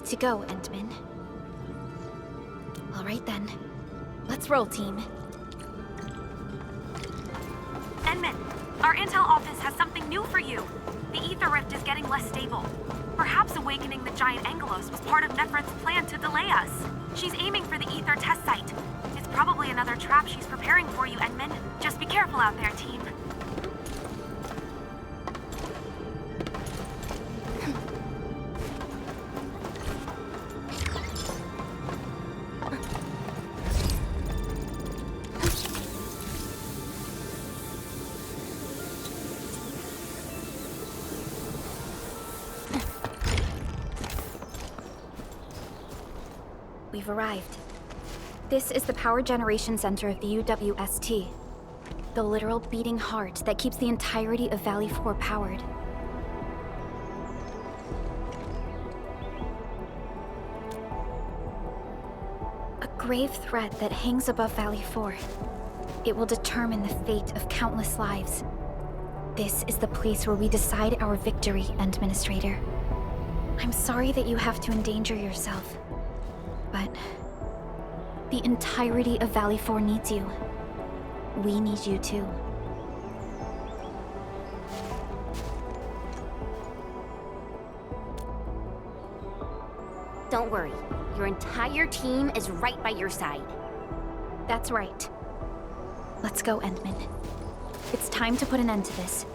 to go, Endman. All right then. Let's roll, team. Endman, our intel office has something new for you. The ether rift is getting less stable. Perhaps awakening the giant Angelos was part of Nephrit's plan to delay us. She's aiming for the ether test site. It's probably another trap she's preparing for you, Endman. Just be careful out there, team. We've arrived. This is the power generation center of the UWST. The literal beating heart that keeps the entirety of Valley 4 powered. A grave threat that hangs above Valley 4. It will determine the fate of countless lives. This is the place where we decide our victory, Administrator. I'm sorry that you have to endanger yourself. But the entirety of Valley 4 needs you. We need you too. Don't worry. Your entire team is right by your side. That's right. Let's go, Endman. It's time to put an end to this.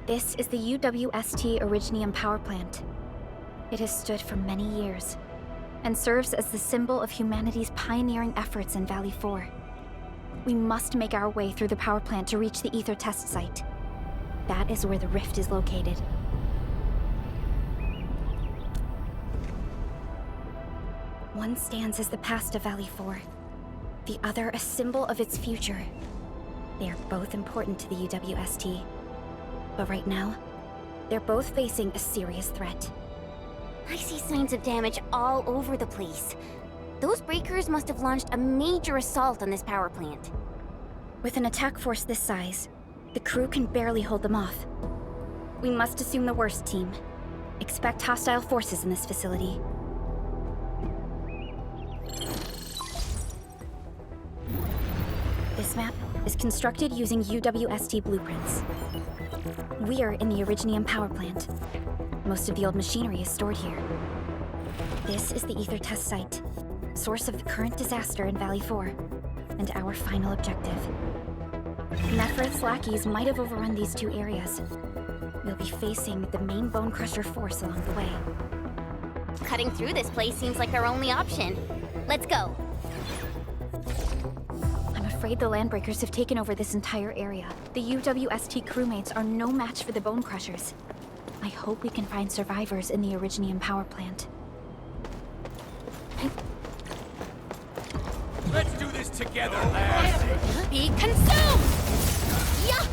This is the UWST Originium power plant. It has stood for many years, and serves as the symbol of humanity's pioneering efforts in Valley 4. We must make our way through the power plant to reach the ether test site. That is where the rift is located. One stands as the past of Valley 4, the other a symbol of its future. They are both important to the UWST. But right now, they're both facing a serious threat. I see signs of damage all over the place. Those breakers must have launched a major assault on this power plant. With an attack force this size, the crew can barely hold them off. We must assume the worst, team. Expect hostile forces in this facility. This map is constructed using UWST blueprints. We're in the Originium power plant. Most of the old machinery is stored here. This is the ether test site, source of the current disaster in Valley 4, and our final objective. Nephrit's lackeys might have overrun these two areas. We'll be facing the main Bone Crusher force along the way. Cutting through this place seems like our only option. Let's go. I'm afraid the Landbreakers have taken over this entire area. The UWST crewmates are no match for the Bone Crushers. I hope we can find survivors in the Originium power plant. Let's do this together, lads! Be consumed! Yeah!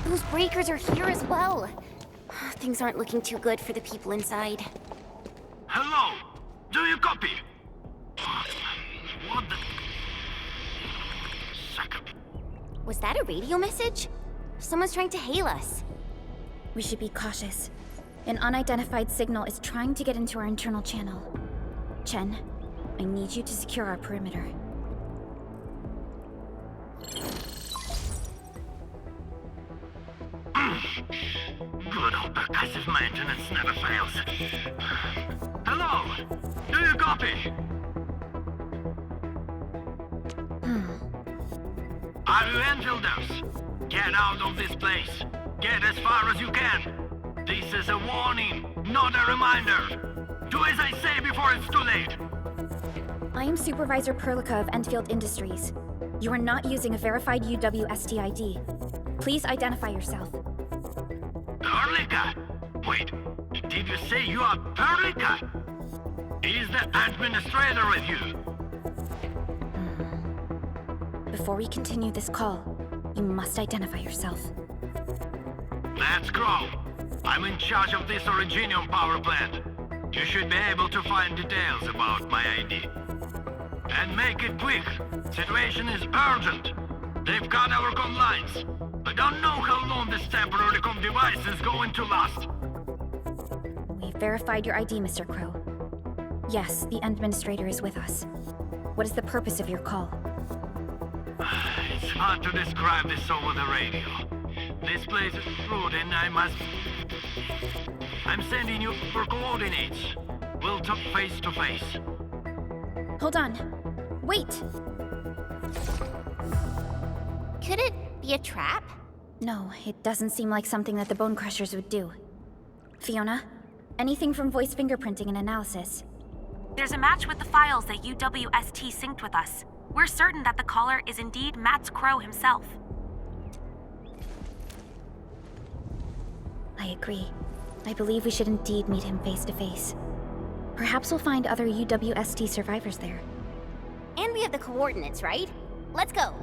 Those breakers are here as well. Things aren't looking too good for the people inside. Hello? Do you copy? What the... Second. Was that a radio message? Someone's trying to hail us. We should be cautious. An unidentified signal is trying to get into our internal channel. Chen, I need you to secure our perimeter. Good old percussive maintenance never fails. Hello? Do you copy? Are you Enfielders? Get out of this place. Get as far as you can. This is a warning, not a reminder. Do as I say before it's too late. I am Supervisor Perlica of Endfield Industries. You are not using a verified UWST ID. Please identify yourself. Perlica? Wait, did you say you are Perlica? Is the administrator with you? Before we continue this call, you must identify yourself. That's Crow. I'm in charge of this Originium power plant. You should be able to find details about my ID. And make it quick. Situation is urgent. They've got our comm lines. I don't know how long this temporary comm device is going to last. We've verified your ID, Mr. Crow. Yes, the administrator is with us. What is the purpose of your call? It's hard to describe this over the radio. This place is rude and I'm sending you for coordinates. We'll talk face to face. Hold on. Wait! Could it be a trap? No, it doesn't seem like something that the Bone Crushers would do. Fiona, anything from voice fingerprinting and analysis? There's a match with the files that UWST synced with us. We're certain that the caller is indeed Matt Crow himself. I agree. I believe we should indeed meet him face to face. Perhaps we'll find other UWST survivors there. And we have the coordinates, right? Let's go.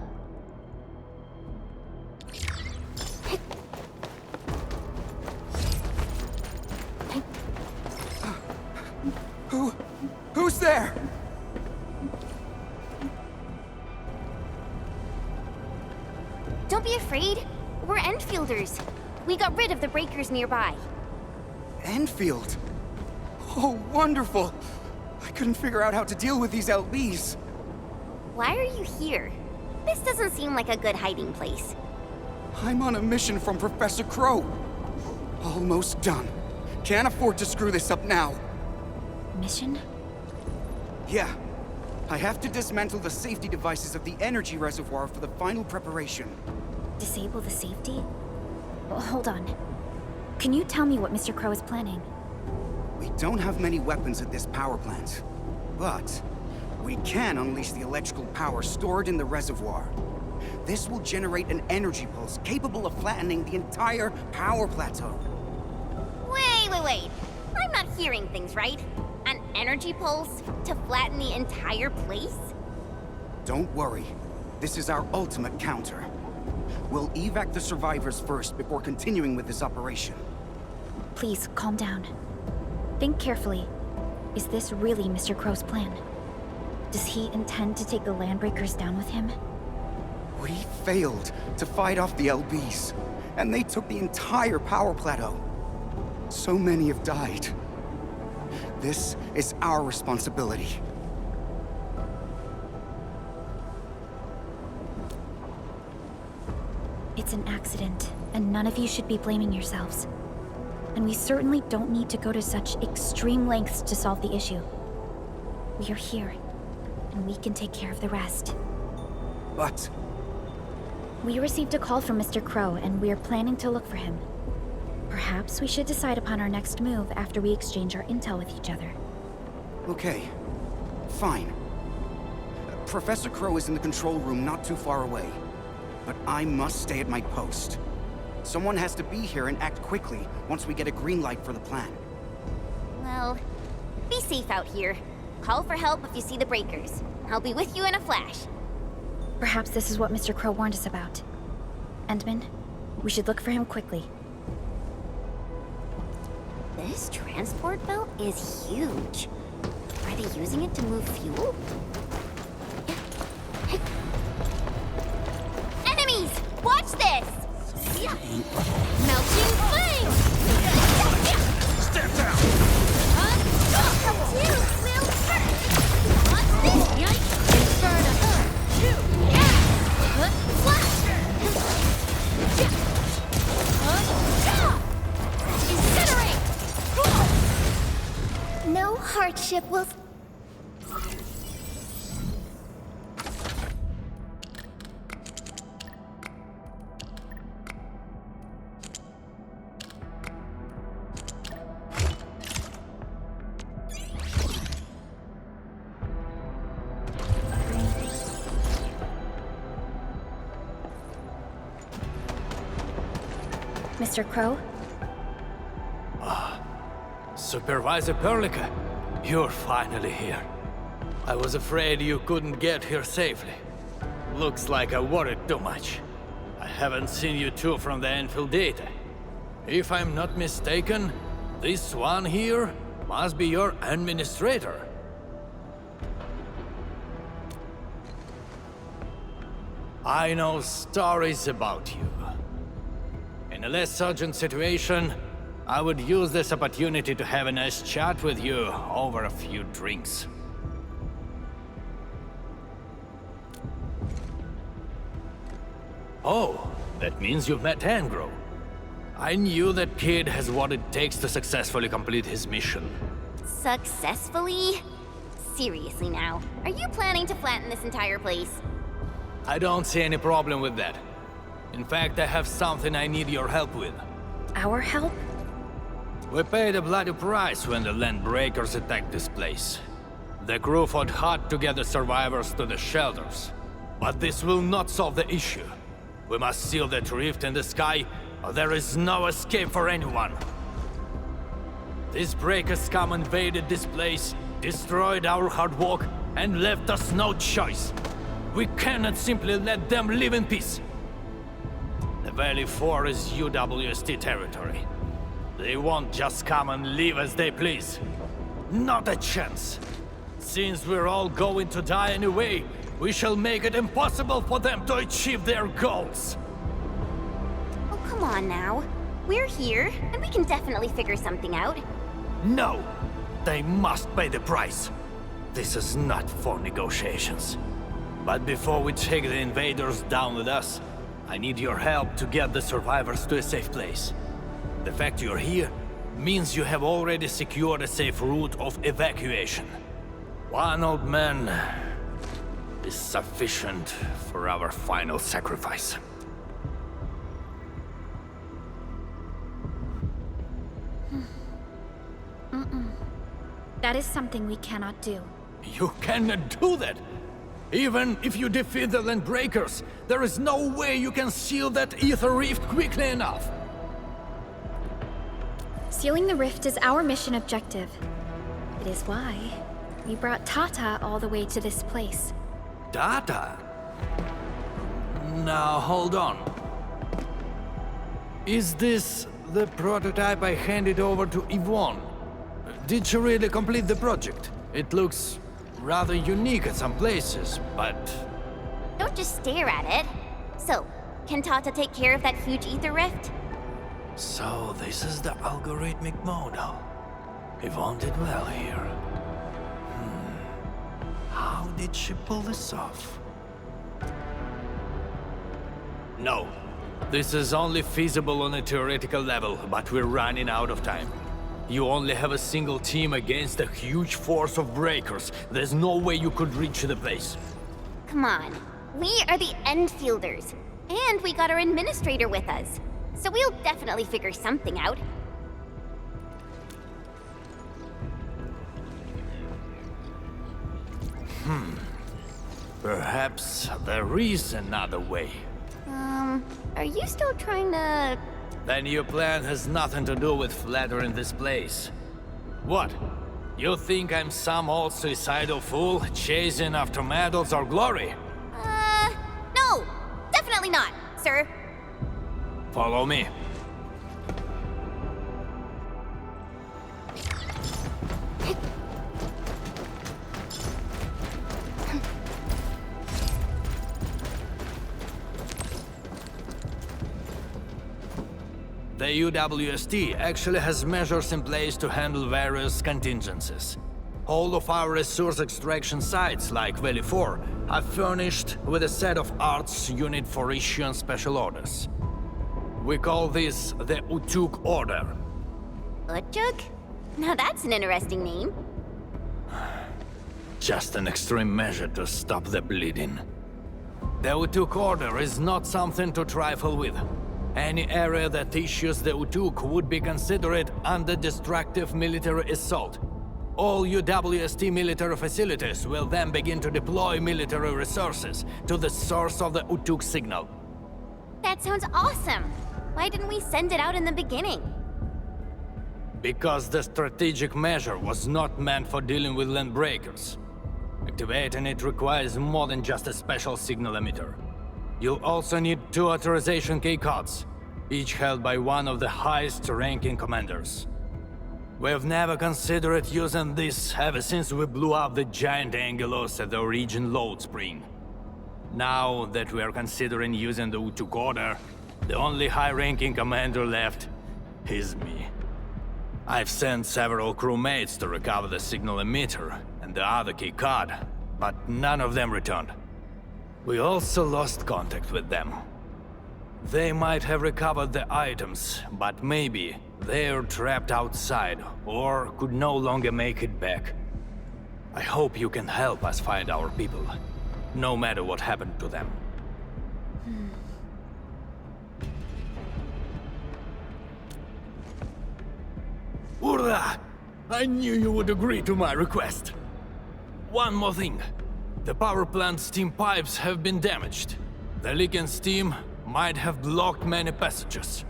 Who's there? Don't be afraid. We're Enfielders. We got rid of the breakers nearby. Enfield? Oh, wonderful! I couldn't figure out how to deal with these LBs. Why are you here? This doesn't seem like a good hiding place. I'm on a mission from Professor Crow. Almost done. Can't afford to screw this up now. Mission? Yeah. I have to dismantle the safety devices of the energy reservoir for the final preparation. Disable the safety? Well, hold on. Can you tell me what Mr. Crow is planning? We don't have many weapons at this power plant, but we can unleash the electrical power stored in the reservoir. This will generate an energy pulse capable of flattening the entire power plateau. Wait. I'm not hearing things right. An energy pulse to flatten the entire place? Don't worry. This is our ultimate counter. We'll evac the survivors first before continuing with this operation. Please, calm down. Think carefully. Is this really Mr. Crow's plan? Does he intend to take the Landbreakers down with him? We failed to fight off the LBs, and they took the entire power plateau. So many have died. This is our responsibility. It's an accident, and none of you should be blaming yourselves. And we certainly don't need to go to such extreme lengths to solve the issue. We are here, and we can take care of the rest. But We received a call from Mr. Crow, and we are planning to look for him. Perhaps we should decide upon our next move after we exchange our intel with each other. okay, fine. Professor Crow is in the control room not too far away. But I must stay at my post. Someone has to be here and act quickly once we get a green light for the plan. Well, be safe out here. Call for help if you see the breakers. I'll be with you in a flash. Perhaps this is what Mr. Crow warned us about. Endman, we should look for him quickly. This transport belt is huge. Are they using it to move fuel? Enemies! Watch this! Melting flame! Step down! Watch this! Inferno! Incinerate! No hardship will... Mr. Crow? Supervisor Perlica, You're finally here. I was afraid you couldn't get here safely. Looks like I worried too much. I haven't seen you two from the Enfield data. If I'm not mistaken, this one here must be your administrator. I know stories about you. In a less urgent situation, I would use this opportunity to have a nice chat with you over a few drinks. Oh, that means you've met Angro. I knew that kid has what it takes to successfully complete his mission. Successfully? Seriously now, are you planning to flatten this entire place? I don't see any problem with that. In fact, I have something I need your help with. Our help? We paid a bloody price when the land breakers attacked this place. The crew fought hard to get the survivors to the shelters. But this will not solve the issue. We must seal that rift in the sky, or there is no escape for anyone. These breakers come invaded this place, destroyed our hard work, and left us no choice. We cannot simply let them live in peace. The Valley 4 is UWST territory. They won't just come and live as they please. Not a chance. Since we're all going to die anyway, we shall make it impossible for them to achieve their goals. Oh, come on now. We're here, and we can definitely figure something out. No! They must pay the price. This is not for negotiations. But before we take the invaders down with us, I need your help to get the survivors to a safe place. The fact you're here means you have already secured a safe route of evacuation. One old man is sufficient for our final sacrifice. That is something we cannot do. You cannot do that! Even if you defeat the Landbreakers, there is no way you can seal that ether rift quickly enough! Sealing the rift is our mission objective. It is why we brought Tata all the way to this place. Tata? Now, hold on. Is this the prototype I handed over to Yvonne? Did she really complete the project? It looks rather unique at some places, but... Don't just stare at it. So, can Tata take care of that huge ether rift? So, this is the algorithmic model. Yvonne did well here. How did she pull this off? No. This is only feasible on a theoretical level, but we're running out of time. You only have a single team against a huge force of breakers. There's no way you could reach the place. Come on. We are the Endfielders. And we got our administrator with us. So we'll definitely figure something out. Perhaps there is another way. Are you still trying to... Then your plan has nothing to do with flattering this place. What? You think I'm some old suicidal fool chasing after medals or glory? No! Definitely not, sir. Follow me. The UWST actually has measures in place to handle various contingencies. All of our resource extraction sites, like Valley 4, are furnished with a set of arts unit for issuing special orders. We call this the Utuk Order. Utuk? Now that's an interesting name. Just an extreme measure to stop the bleeding. The Utuk Order is not something to trifle with. Any area that issues the Utuk would be considered under destructive military assault. All UWST military facilities will then begin to deploy military resources to the source of the Utuk signal. That sounds awesome. Why didn't we send it out in the beginning? Because the strategic measure was not meant for dealing with land breakers. Activating it requires more than just a special signal emitter. You'll also need 2 authorization keycards, each held by one of the highest-ranking commanders. We've never considered using this ever since we blew up the giant Angelos at the Origin load spring. Now that we are considering using the U2 order, the only high-ranking commander left is me. I've sent several crewmates to recover the signal emitter and the other key card, but none of them returned. We also lost contact with them. They might have recovered the items, but maybe they're trapped outside or could no longer make it back. I hope you can help us find our people, no matter what happened to them. Urla! I knew you would agree to my request. One more thing. The power plant's steam pipes have been damaged. The leaking steam might have blocked many passages.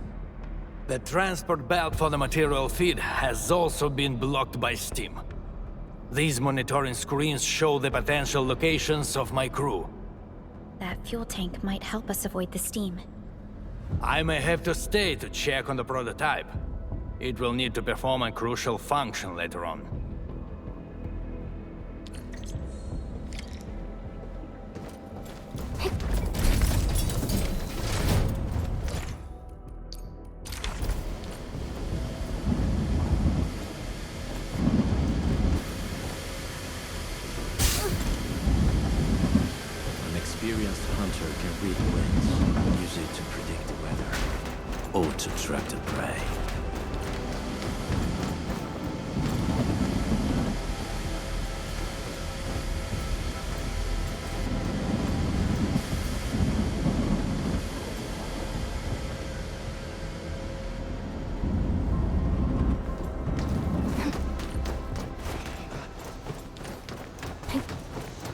The transport belt for the material feed has also been blocked by steam. These monitoring screens show the potential locations of my crew. That fuel tank might help us avoid the steam. I may have to stay to check on the prototype. It will need to perform a crucial function later on. An experienced hunter can read winds, use it to predict the weather, or to track the prey.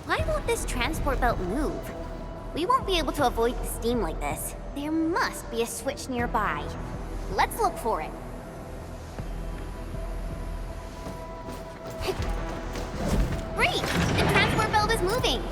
Why won't this transport belt move? We won't be able to avoid the steam like this. There must be a switch nearby. Let's look for it. Great! The transport belt is moving!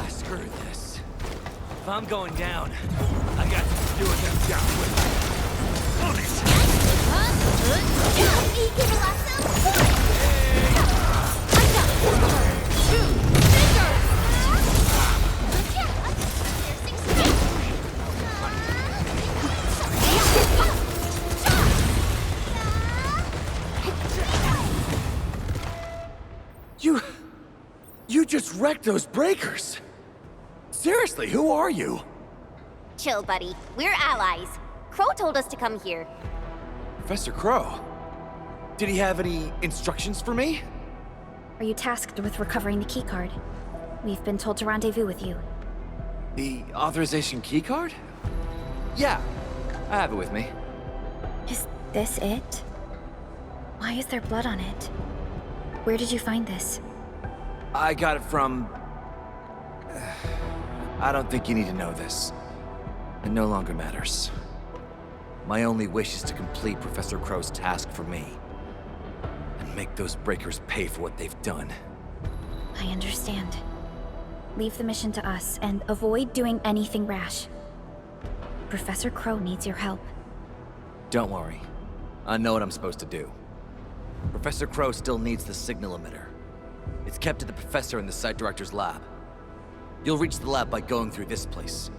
Screw this. If I'm going down, I got to do with them down with me. On it! You just wrecked those breakers! Seriously, who are you? Chill, buddy. We're allies. Crow told us to come here. Professor Crow? Did he have any instructions for me? Are you tasked with recovering the keycard? We've been told to rendezvous with you. The authorization keycard? Yeah, I have it with me. Is this it? Why is there blood on it? Where did you find this? I got it from... I don't think you need to know this. It no longer matters. My only wish is to complete Professor Crow's task for me. And make those breakers pay for what they've done. I understand. Leave the mission to us, and avoid doing anything rash. Professor Crow needs your help. Don't worry. I know what I'm supposed to do. Professor Crow still needs the signal emitter. It's kept at the professor in the site director's lab. You'll reach the lab by going through this place.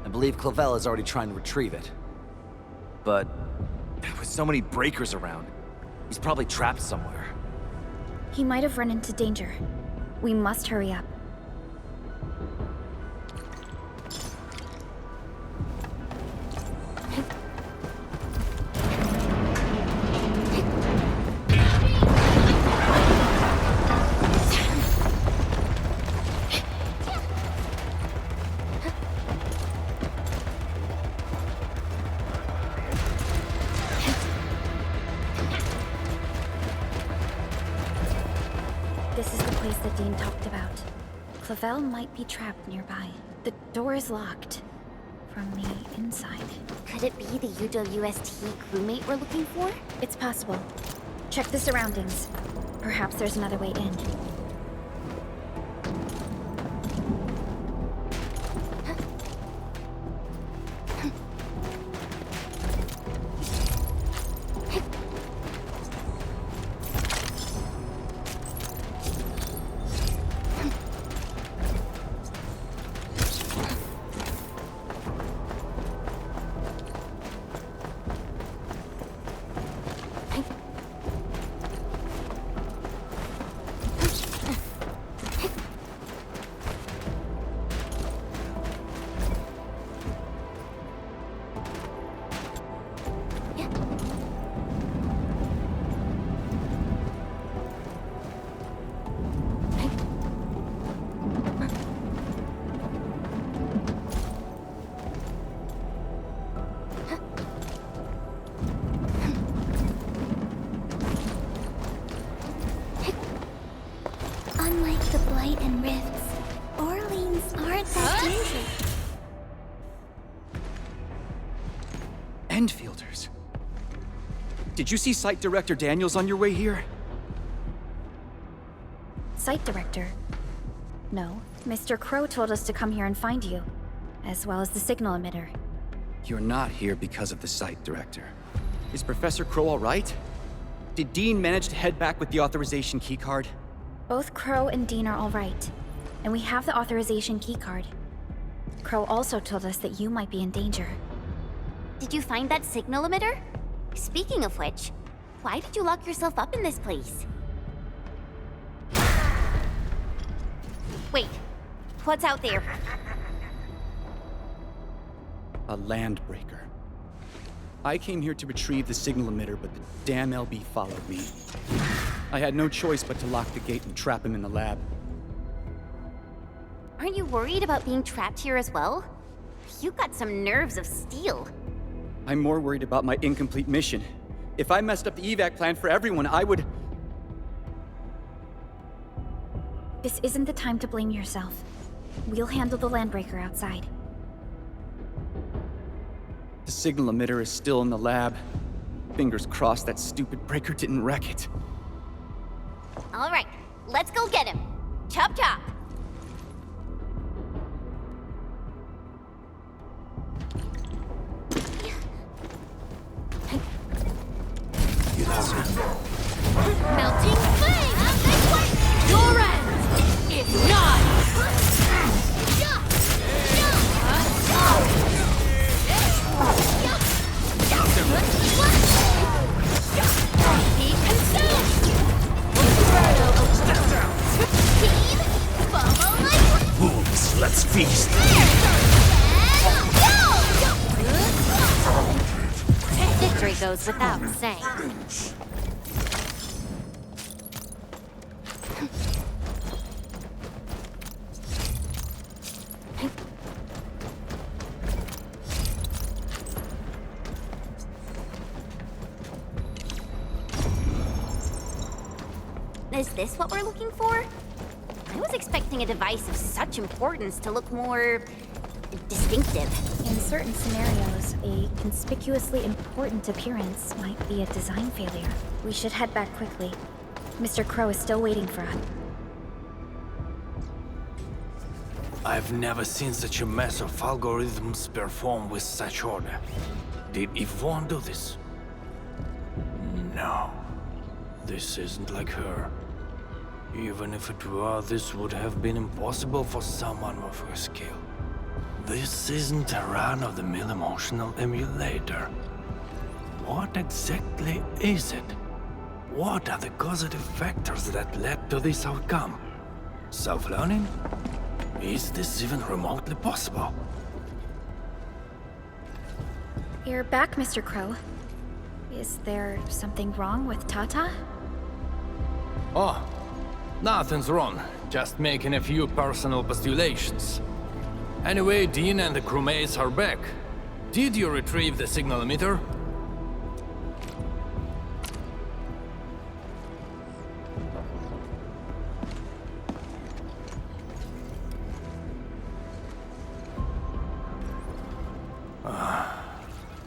I believe Clavel is already trying to retrieve it. But with so many breakers around, he's probably trapped somewhere. He might have run into danger. We must hurry up. This is the place that Dean talked about. Clavel might be trapped nearby. The door is locked from the inside. Could it be the UWST crewmate we're looking for? It's possible. Check the surroundings. Perhaps there's another way in. Unlike the Blight and Rifts, Orleans aren't that dangerous. Endfielders. Did you see Site Director Daniels on your way here? Site director? No. Mr. Crow told us to come here and find you, as well as the signal emitter. You're not here because of the Site Director. Is Professor Crow all right? Did Dean manage to head back with the authorization keycard? Both Crow and Dean are all right, and we have the authorization keycard. Crow also told us that you might be in danger. Did you find that signal emitter? Speaking of which, why did you lock yourself up in this place? Wait, what's out there? A landbreaker. I came here to retrieve the signal emitter, but the damn LB followed me. I had no choice but to lock the gate and trap him in the lab. Aren't you worried about being trapped here as well? You've got some nerves of steel. I'm more worried about my incomplete mission. If I messed up the evac plan for everyone, I would... This isn't the time to blame yourself. We'll handle the landbreaker outside. The signal emitter is still in the lab. Fingers crossed that stupid breaker didn't wreck it. All right, let's go get him. Chop chop. Melting flame! Your end is nigh! Be consumed! Team, follow my... Wolves, let's feast. And go! Victory goes without saying. Is this what we're looking for? I was expecting a device of such importance to look more... distinctive. In certain scenarios, a conspicuously important appearance might be a design failure. We should head back quickly. Mr. Crow is still waiting for us. I've never seen such a mess of algorithms perform with such order. Did Yvonne do this? No. This isn't like her. Even if it were, this would have been impossible for someone with her skill. This isn't a run-of-the-mill emotional emulator. What exactly is it? What are the causative factors that led to this outcome? Self-learning? Is this even remotely possible? You're back, Mr. Crow. Is there something wrong with Tata? Oh, nothing's wrong. Just making a few personal postulations. Anyway, Dean and the crewmates are back. Did you retrieve the signal emitter?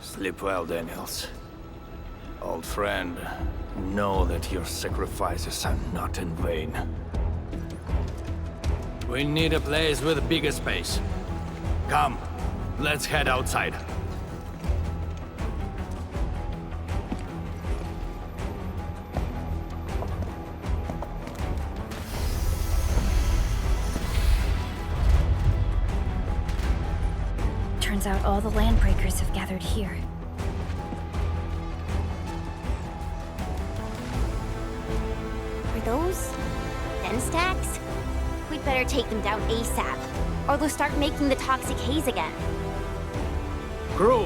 Sleep well, Daniels. Old friend, know that your sacrifices are not in vain. We need a place with a bigger space. Come, let's head outside. Turns out all the landbreakers have gathered here. Are those den stacks? We'd better take them down ASAP, or they'll start making the toxic haze again. Crew,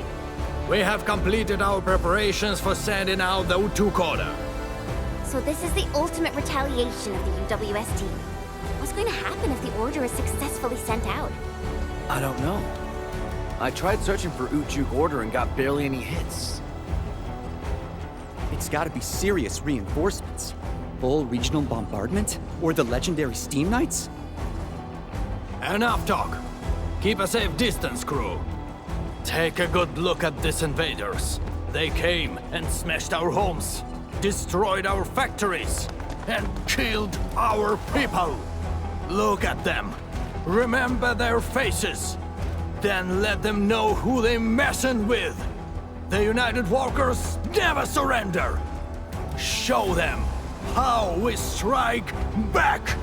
we have completed our preparations for sending out the U2 coder. So this is the ultimate retaliation of the UWST. What's going to happen if the order is successfully sent out? I don't know. I tried searching for Ujuk order and got barely any hits. It's gotta be serious reinforcements. Full regional bombardment? Or the legendary Steam Knights? Enough talk. Keep a safe distance, crew. Take a good look at these invaders. They came and smashed our homes, destroyed our factories, and killed our people. Look at them. Remember their faces. Then let them know who they're messing with. The United Workers never surrender. Show them how we strike back.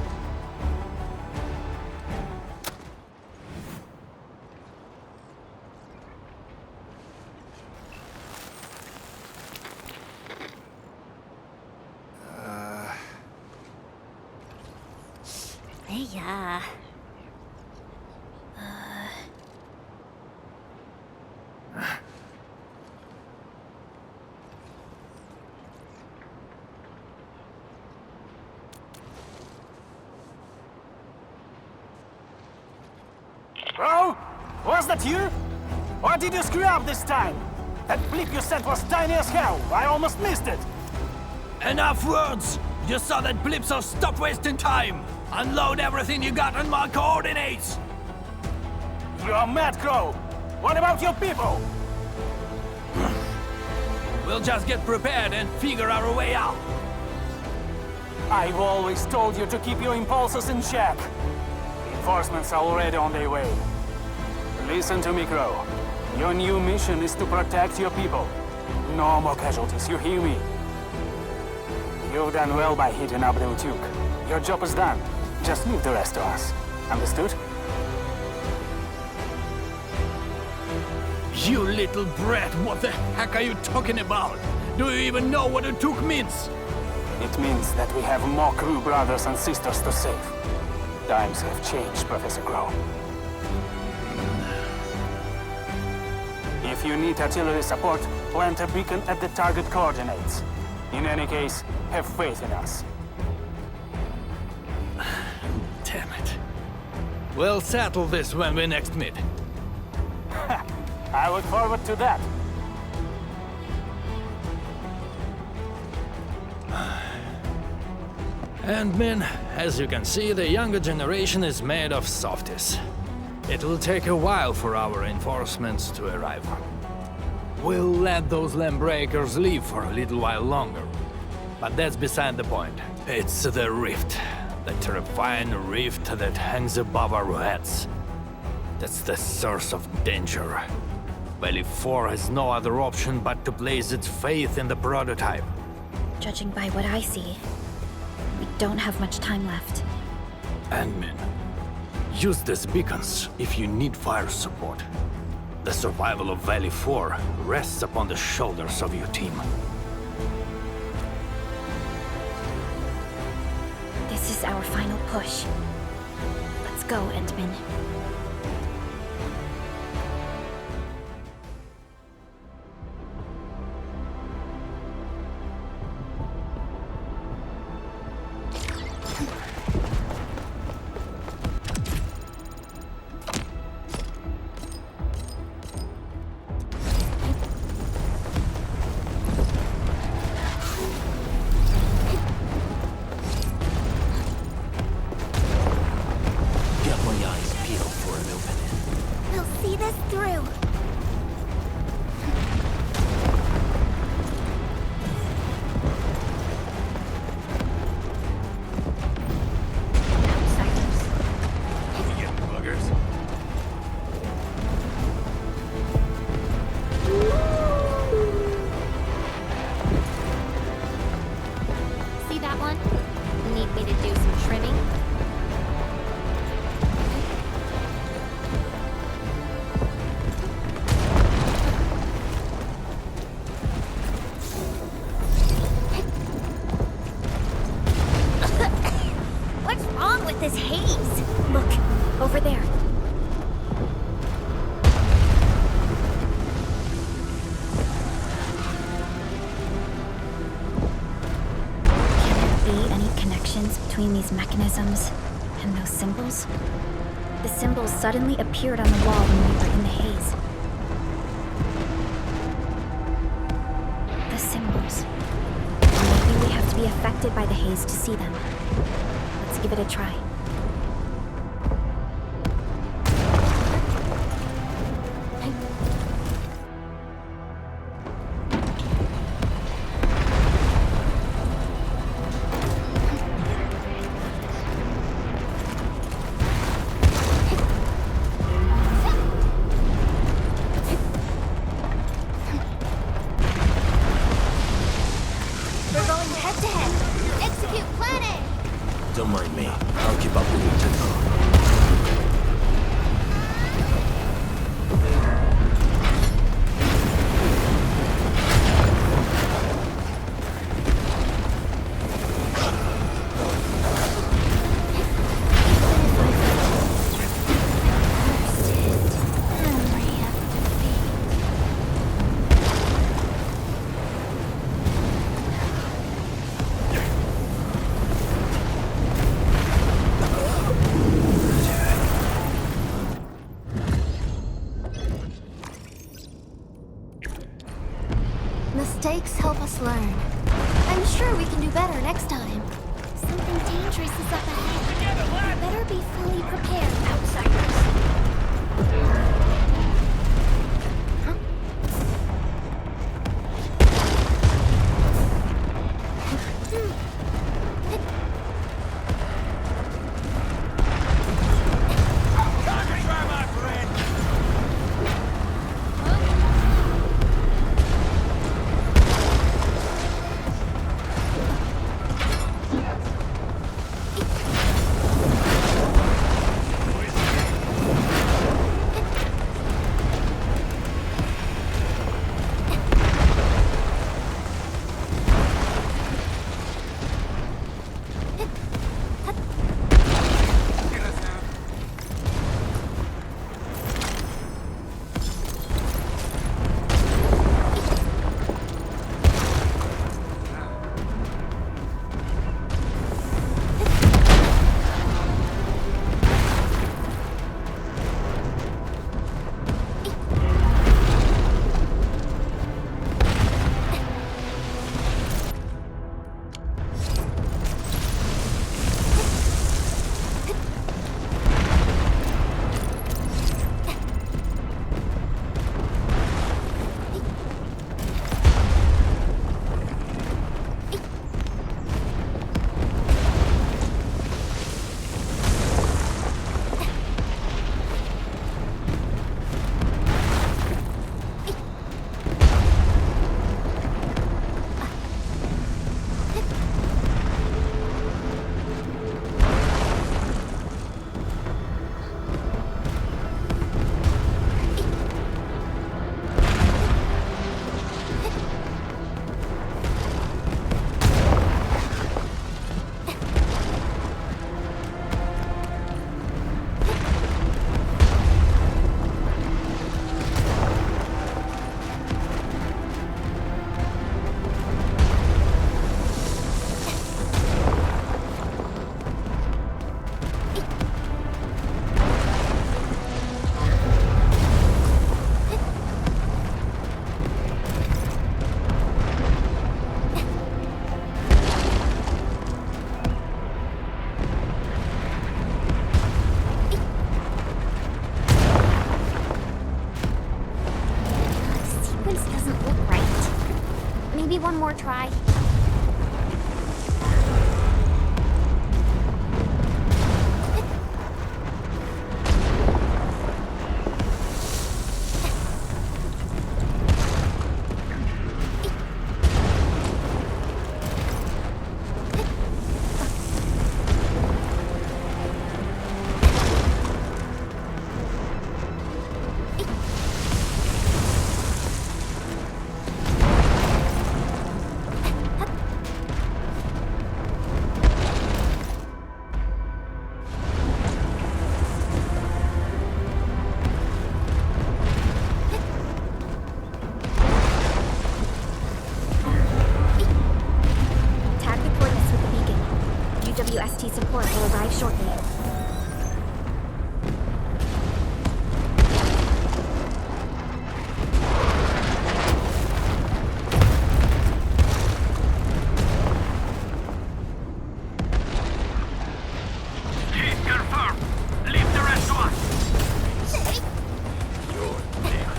Yeah. Bro, was that you? Or did you screw up this time? That blip you sent was tiny as hell. I almost missed it. Enough words! You saw that blip, so stop wasting time! Unload everything you got on my coordinates! You're mad, Crow. What about your people? We'll just get prepared and figure our way out. I've always told you to keep your impulses in check. Reinforcements are already on their way. Listen to me, Crow. Your new mission is to protect your people. No more casualties, you hear me? You've done well by hitting up the Utuk. Your job is done. Just leave the rest to us. Understood? You little brat, what the heck are you talking about? Do you even know what Utuk means? It means that we have more crew brothers and sisters to save. Times have changed, Professor Crow. If you need artillery support, plant a beacon at the target coordinates. In any case, have faith in us. Damn it. We'll settle this when we next meet. I look forward to that. And men, as you can see, the younger generation is made of softies. It'll take a while for our reinforcements to arrive. We'll let those landbreakers leave for a little while longer. But that's beside the point. It's the rift. The terrifying rift that hangs above our heads. That's the source of danger. Valley 4 has no other option but to place its faith in the prototype. Judging by what I see, we don't have much time left. Admin, use these beacons if you need fire support. The survival of Valley 4 rests upon the shoulders of your team. This is our final push. Let's go, Endman. This haze. Look, over there. Can there be any connections between these mechanisms and those symbols? The symbols suddenly appeared on the wall when we were in the haze. The symbols. Maybe we have to be affected by the haze to see them. Let's give it a try. We're going head to head. Execute plan A. Don't mind me. I'll keep up with your tempo. Mistakes help us learn. I'm sure we can do better next time. Something dangerous is up ahead. Better be fully prepared, outsiders. more try. WST support will arrive shortly. Heat confirmed. Leave the rest to us. You're there.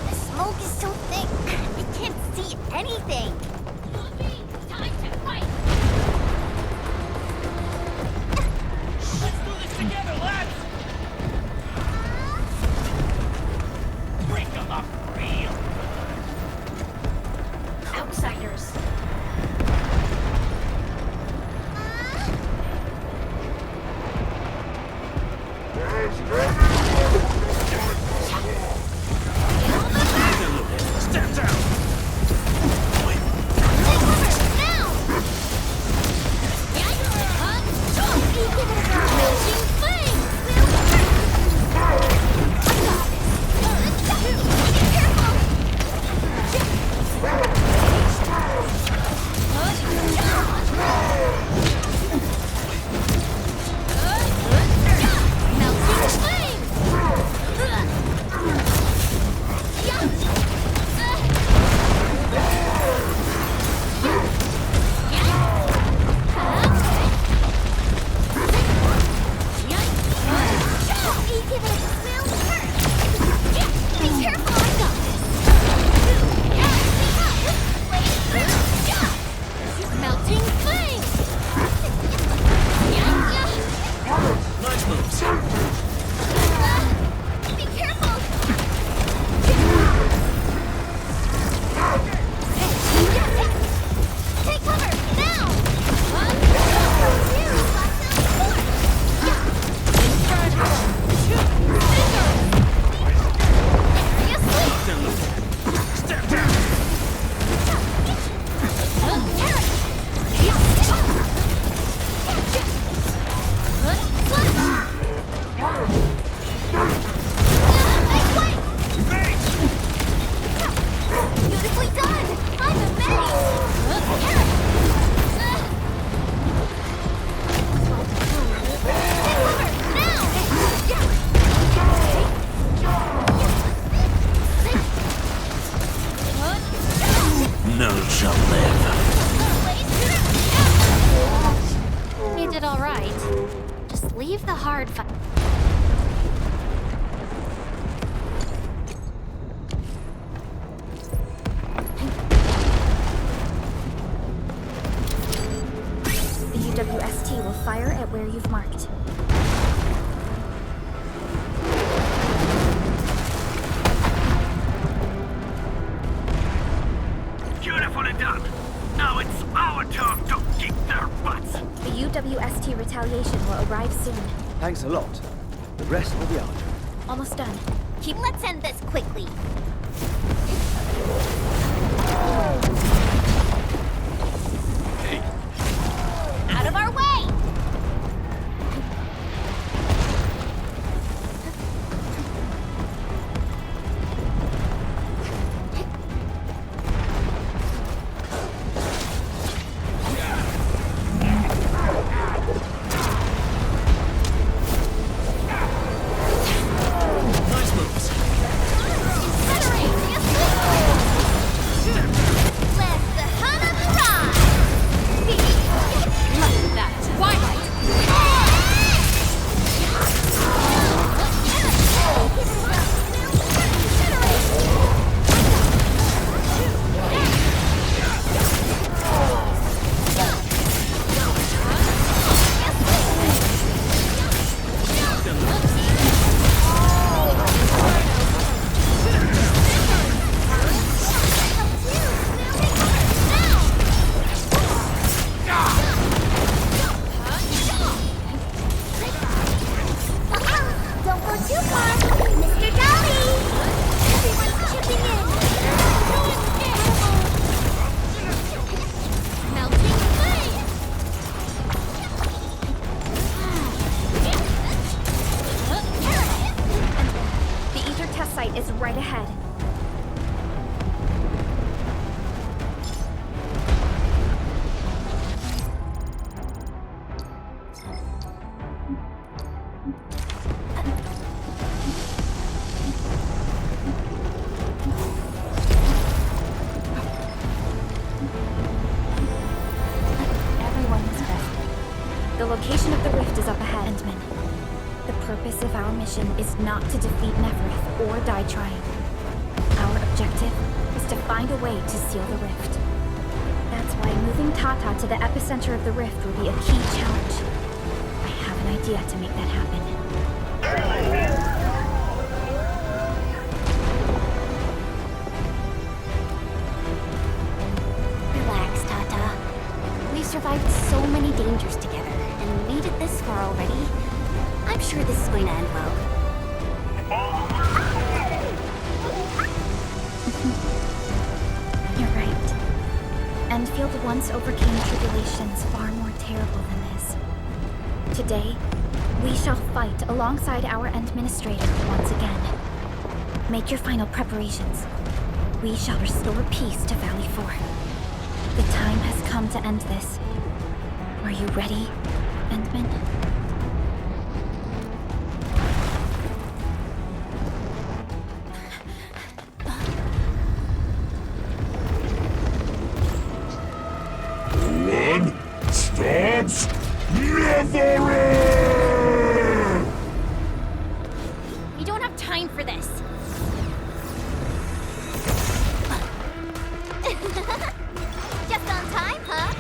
The smoke is so thick, I can't see anything. Time to fight. Let's do this together, lads! Break them up real. Outsiders. Step down! Nice moves. Be careful! Take cover, now! Step down! Beautifully done! I'm amazed! None shall live. You did all right. Just leave the hard fight. The UWST will fire at where you've marked. Beautifully done! Now it's our turn to kick their butts! The UWST retaliation will arrive soon. Thanks a lot. The rest will be ours. Almost done. Let's end this quickly. Out of our way! Nice moves. Incinerate! Yes, The location of the rift is up ahead, Endman. The purpose of our mission is not to defeat Nefereth or die trying. Our objective is to find a way to seal the rift. That's why moving Tata to the epicenter of the rift will be a key challenge. I have an idea to make that happen. Relax, Tata. We've survived so many dangers together and made it this far already. I'm sure this is going to end well. You're right. Enfield once overcame tribulations far more terrible than this. Today, we shall fight alongside our Administrator once again. Make your final preparations. We shall restore peace to Valley 4. The time has come to end this. Are you ready, Endman? One stops never! We don't have time for this. Just on time, huh?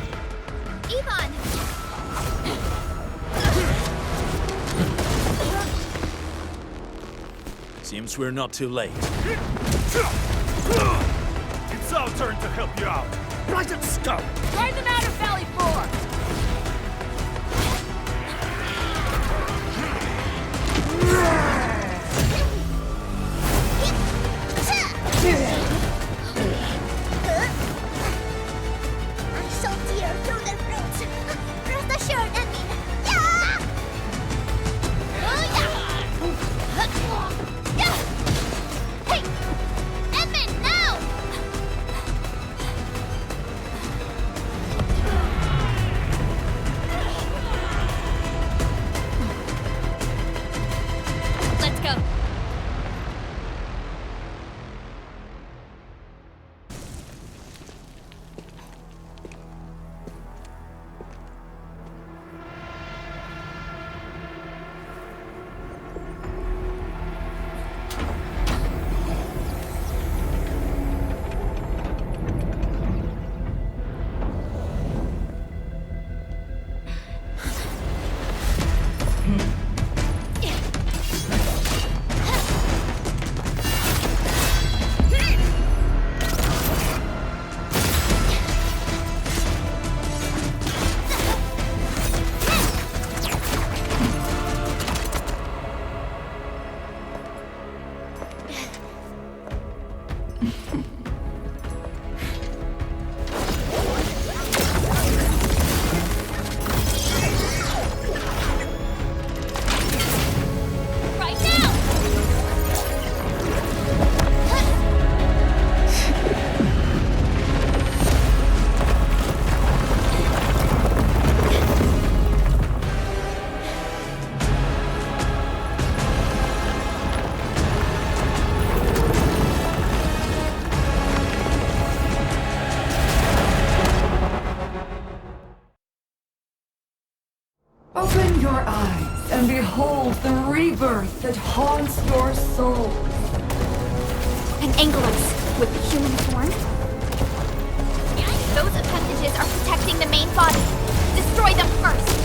Yvonne! Seems we're not too late. It's our turn to help you out. Right at scout! Drive them out of Valley 4! I shall tear through the roots. Rest assured, Edwin. Yeah! Hey! Edmund, now! Let's go. Right now! Open your eyes and behold the rebirth that haunts your soul. An Angelos with human form? Those appendages are protecting the main body. Destroy them first.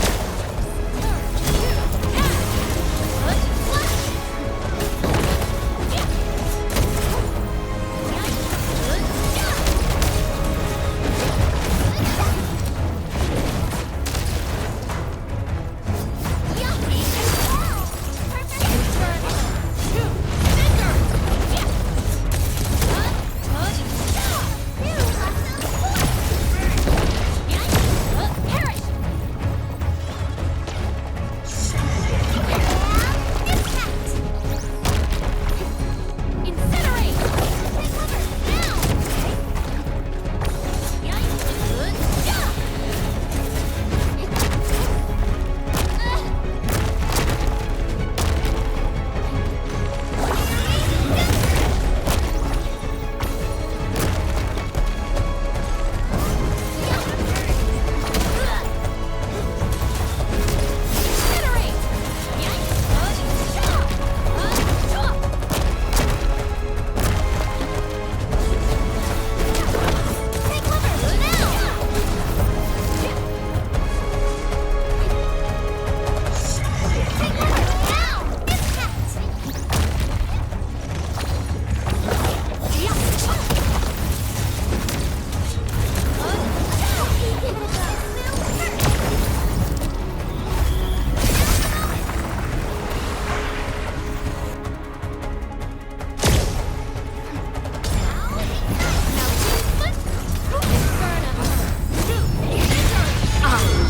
Perish!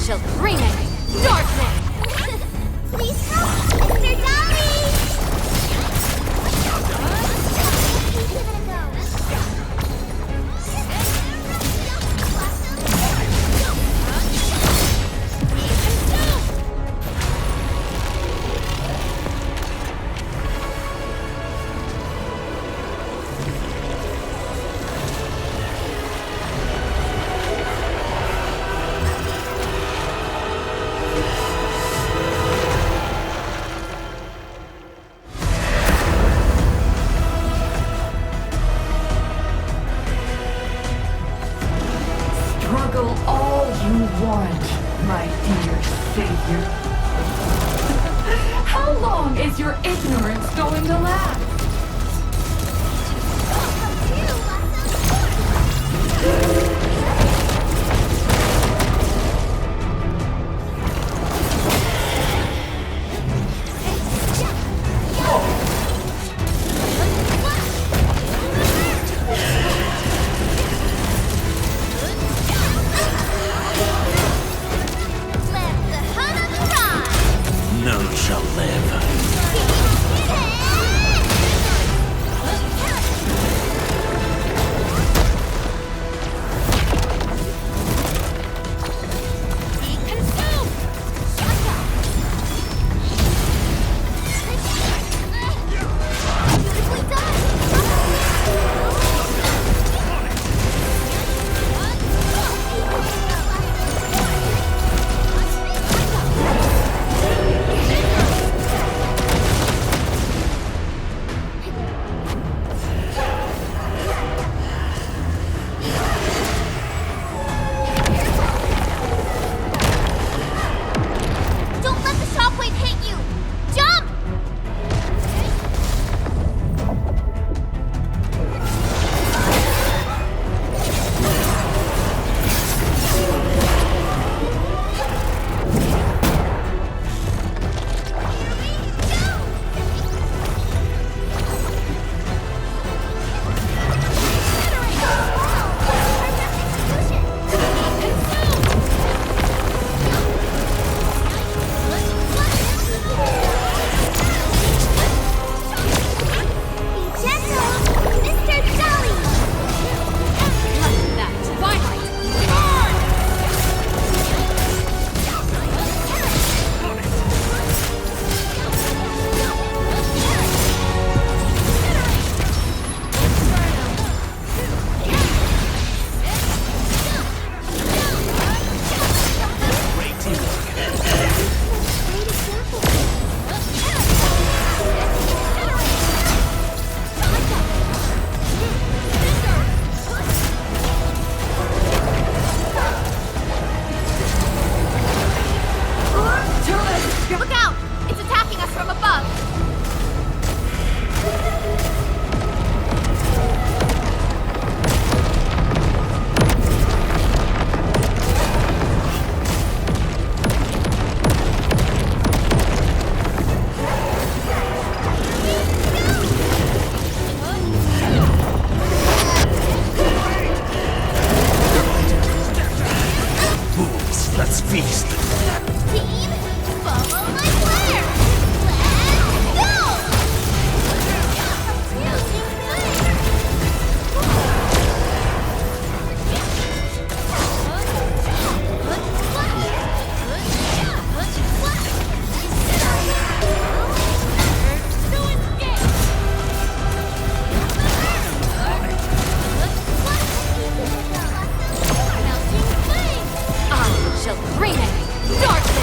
shall rename Darkness! Please help, Mr. Dolly! Give it a go. Struggle all you want, my dear savior. How long is your ignorance going to last? None shall live. Don't let the shockwave hit you! Jump! Look out! It's attacking us from above! Fools, let's feast. Team, follow my flare! Let's go! I shall rename Darkness!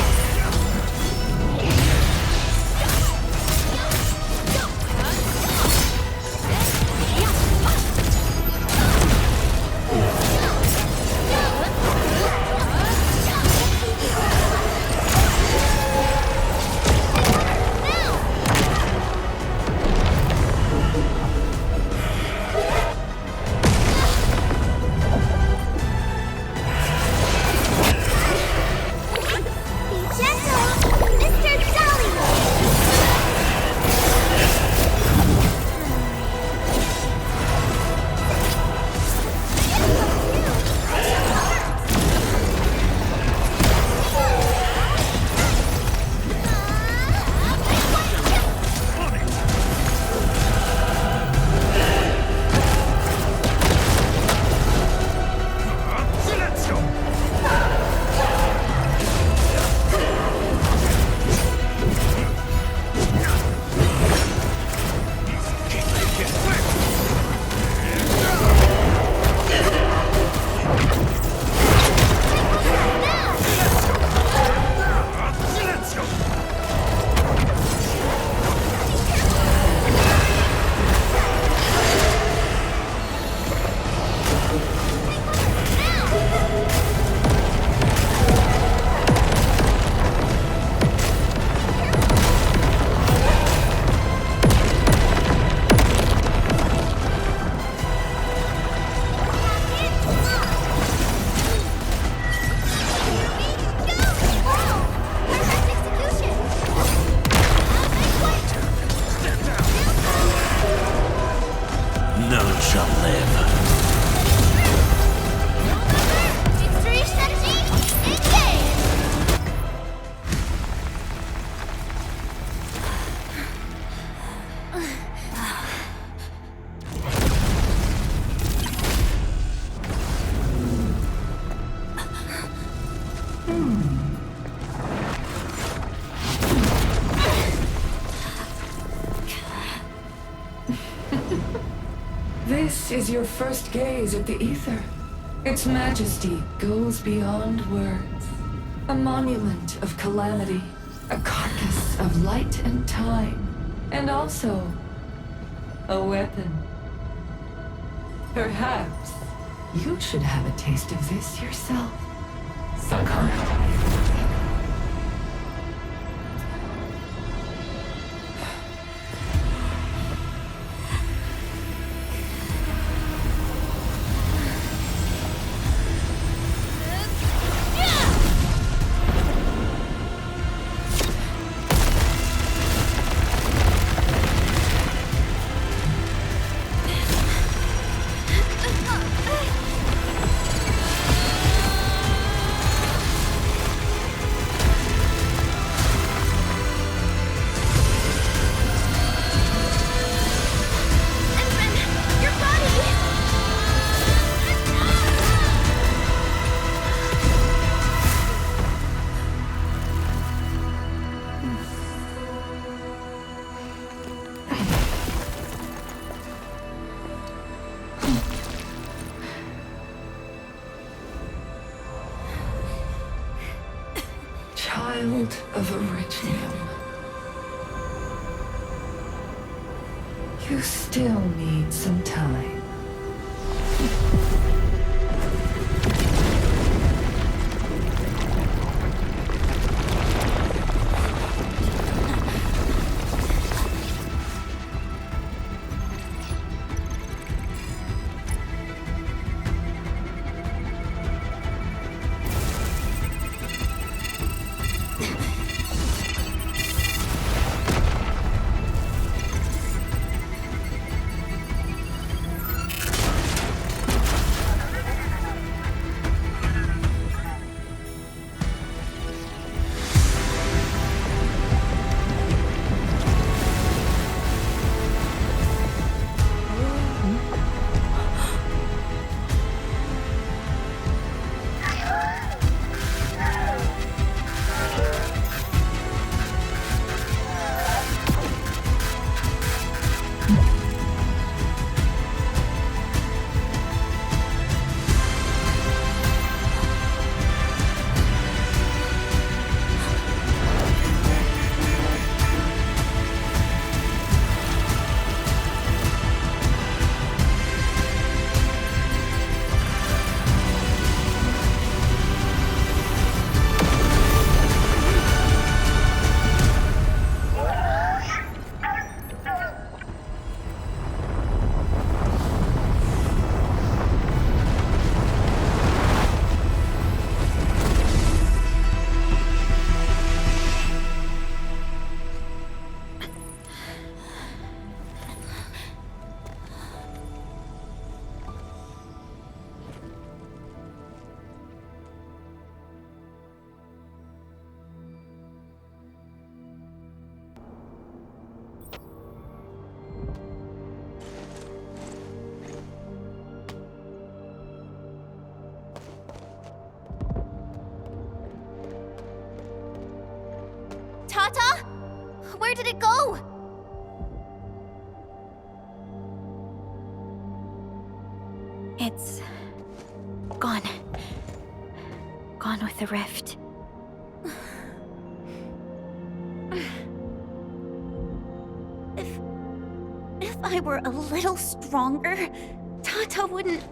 This is your first gaze at the ether. Its majesty goes beyond words. A monument of calamity, a carcass of light and time, and also a weapon. Perhaps you should have a taste of this yourself, Sakana. Child of Originium. You still need some time. Tata? Where did it go? It's gone. Gone with the rift. If I were a little stronger, Tata wouldn't...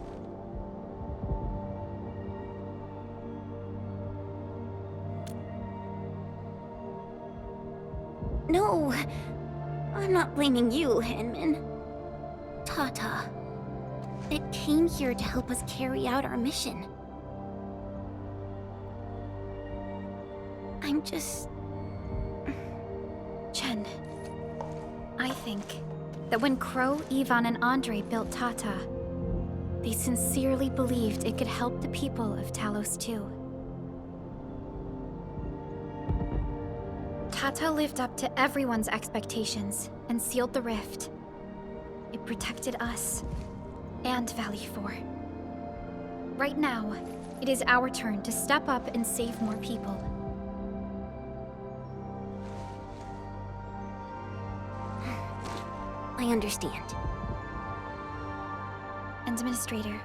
No, I'm not blaming you, Henman. Tata. It came here to help us carry out our mission. I'm just... Chen, I think that when Crow, Ivan, and Andre built Tata, they sincerely believed it could help the people of Talos too. Tata lived up to everyone's expectations and sealed the rift. It protected us and Valley 4. Right now, It is our turn to step up and save more people. I understand. Administrator,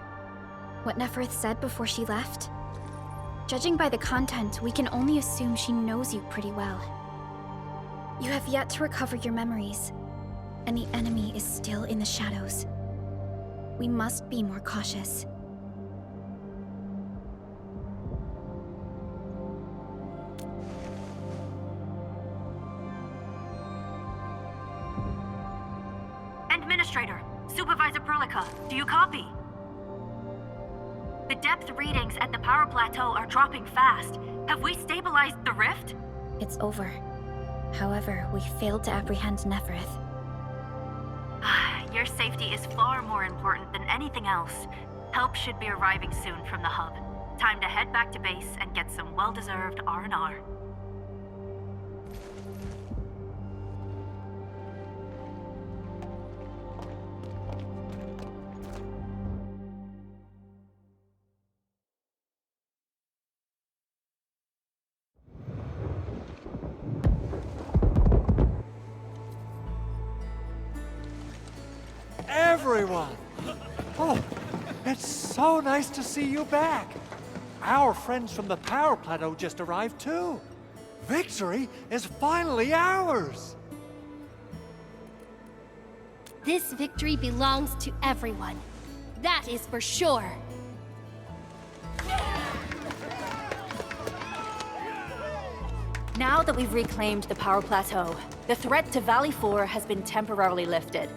what Neferth said before she left? Judging by the content, we can only assume she knows you pretty well. You have yet to recover your memories, and the enemy is still in the shadows. We must be more cautious. Administrator, Supervisor Perlica, do you copy? The depth readings at the power plateau are dropping fast. Have we stabilized the rift? It's over. However, we failed to apprehend Neferth. Your safety is far more important than anything else. Help should be arriving soon from the hub. Time to head back to base and get some well-deserved R&R. Everyone! Oh, it's so nice to see you back. Our friends from the power plateau just arrived too. Victory is finally ours! This victory belongs to everyone. That is for sure. Now that we've reclaimed the power plateau, the threat to Valley 4 has been temporarily lifted.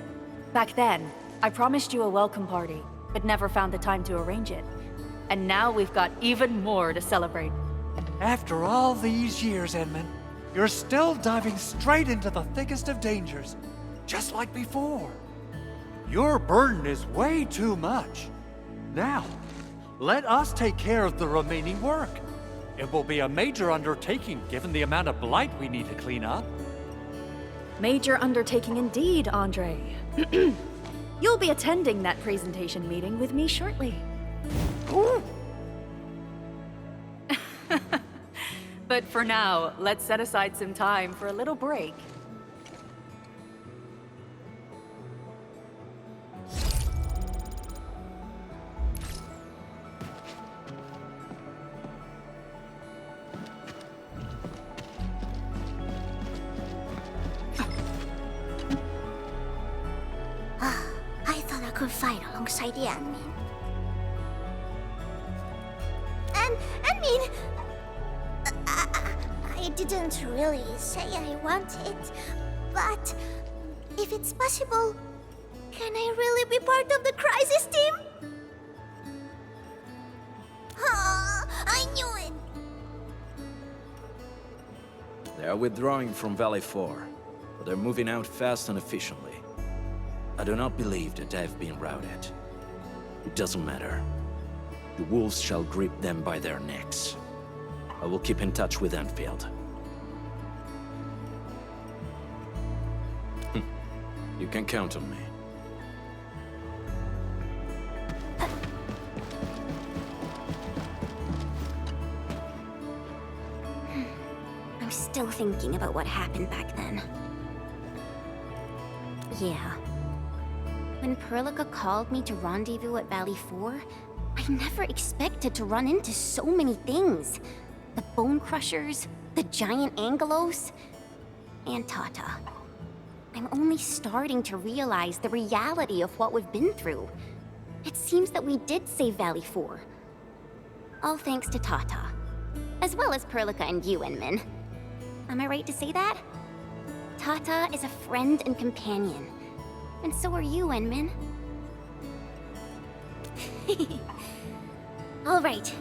Back then, I promised you a welcome party, but never found the time to arrange it. And now we've got even more to celebrate. After all these years, Edmund, you're still diving straight into the thickest of dangers, just like before. Your burden is way too much. Now, let us take care of the remaining work. It will be a major undertaking given the amount of blight we need to clean up. Major undertaking indeed, Andre. You'll be attending that presentation meeting with me shortly. But for now, let's set aside some time for a little break. I thought I could fight alongside the admin. Admin! I didn't really say I want it, but if it's possible, can I really be part of the crisis team? I knew it! They are withdrawing from Valley 4, but they're moving out fast and efficiently. I do not believe that they have been routed. It doesn't matter. The wolves shall grip them by their necks. I will keep in touch with Enfield. You can count on me. I'm still thinking about what happened back then. Yeah. When Perlica called me to rendezvous at Valley 4, I never expected to run into so many things. The Bone Crushers, the giant Angelos, and Tata. I'm only starting to realize the reality of what we've been through. It seems that we did save Valley 4. All thanks to Tata. As well as Perlica and you, Enmin. Am I right to say that? Tata is a friend and companion. And so are you, Enmin. All right.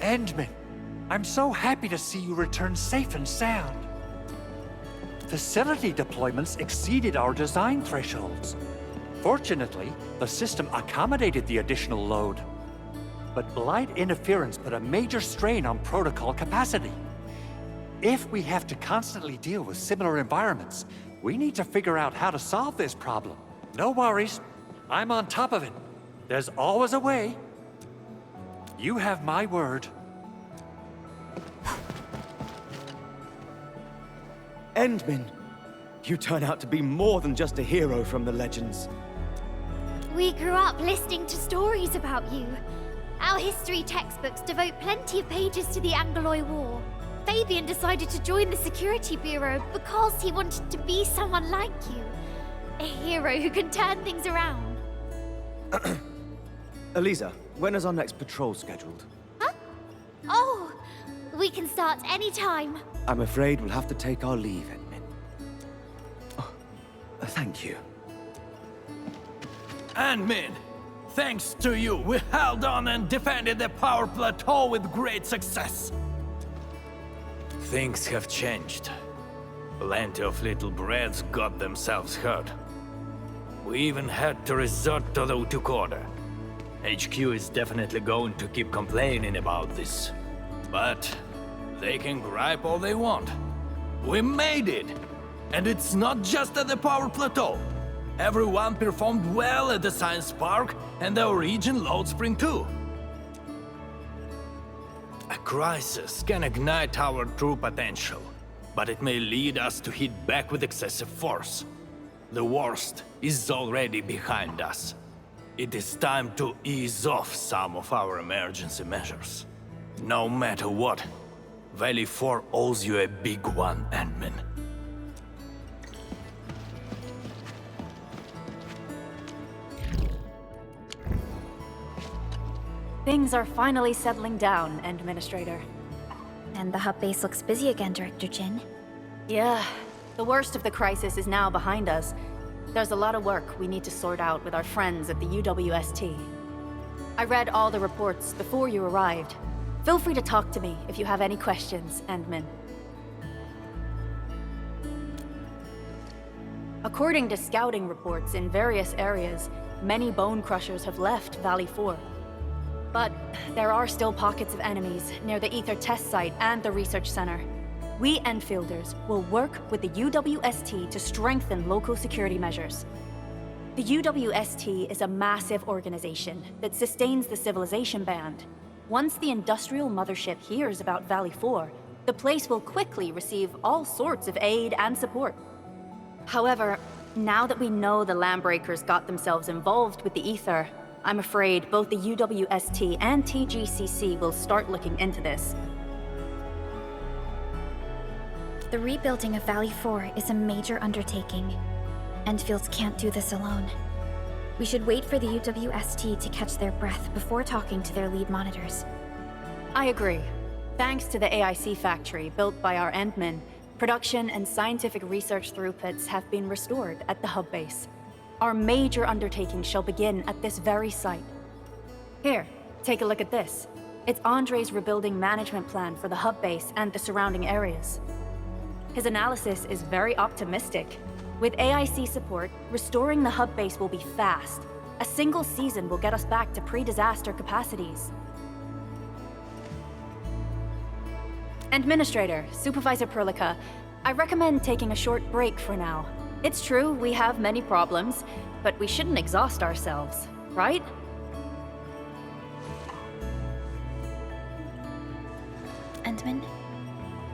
Endman, I'm so happy to see you return safe and sound. Facility deployments exceeded our design thresholds. Fortunately, the system accommodated the additional load. But blind interference put a major strain on protocol capacity. If we have to constantly deal with similar environments, we need to figure out how to solve this problem. No worries. I'm on top of it. There's always a way. You have my word. Endman, you turn out to be more than just a hero from the legends. We grew up listening to stories about you. Our history textbooks devote plenty of pages to the Angloy War. Fabian decided to join the Security Bureau because he wanted to be someone like you. A hero who can turn things around. Eliza, when is our next patrol scheduled? Huh? Oh, we can start anytime. I'm afraid we'll have to take our leave, Endman. Oh, thank you. Endman, thanks to you, we held on and defended the power plateau with great success. Things have changed. Plenty of little brats got themselves hurt. We even had to resort to the took order. HQ is definitely going to keep complaining about this. But they can gripe all they want. We made it! And it's not just at the power plateau. Everyone performed well at the science park and the origin load spring too. A crisis can ignite our true potential, but it may lead us to hit back with excessive force. The worst is already behind us. It is time to ease off some of our emergency measures. No matter what, Valley 4 owes you a big one, Endman. Things are finally settling down, Administrator. And the hub base looks busy again, Director Jin. Yeah, the worst of the crisis is now behind us. There's a lot of work we need to sort out with our friends at the UWST. I read all the reports before you arrived. Feel free to talk to me if you have any questions, Endman. According to scouting reports in various areas, many bone crushers have left Valley 4. But there are still pockets of enemies near the Ether test site and the research center. We Endfielders will work with the UWST to strengthen local security measures. The UWST is a massive organization that sustains the Civilization Band. Once the industrial mothership hears about Valley 4, the place will quickly receive all sorts of aid and support. However, now that we know the Landbreakers got themselves involved with the Ether, I'm afraid both the UWST and TGCC will start looking into this. The rebuilding of Valley 4 is a major undertaking. Endfields can't do this alone. We should wait for the UWST to catch their breath before talking to their lead monitors. I agree. Thanks to the AIC factory built by our Endmen, production and scientific research throughputs have been restored at the hub base. Our major undertaking shall begin at this very site. Here, take a look at this. It's Andre's rebuilding management plan for the hub base and the surrounding areas. His analysis is very optimistic. With AIC support, restoring the hub base will be fast. A single season will get us back to pre-disaster capacities. Administrator, Supervisor Perlica, I recommend taking a short break for now. It's true, we have many problems, but we shouldn't exhaust ourselves, right? Endman,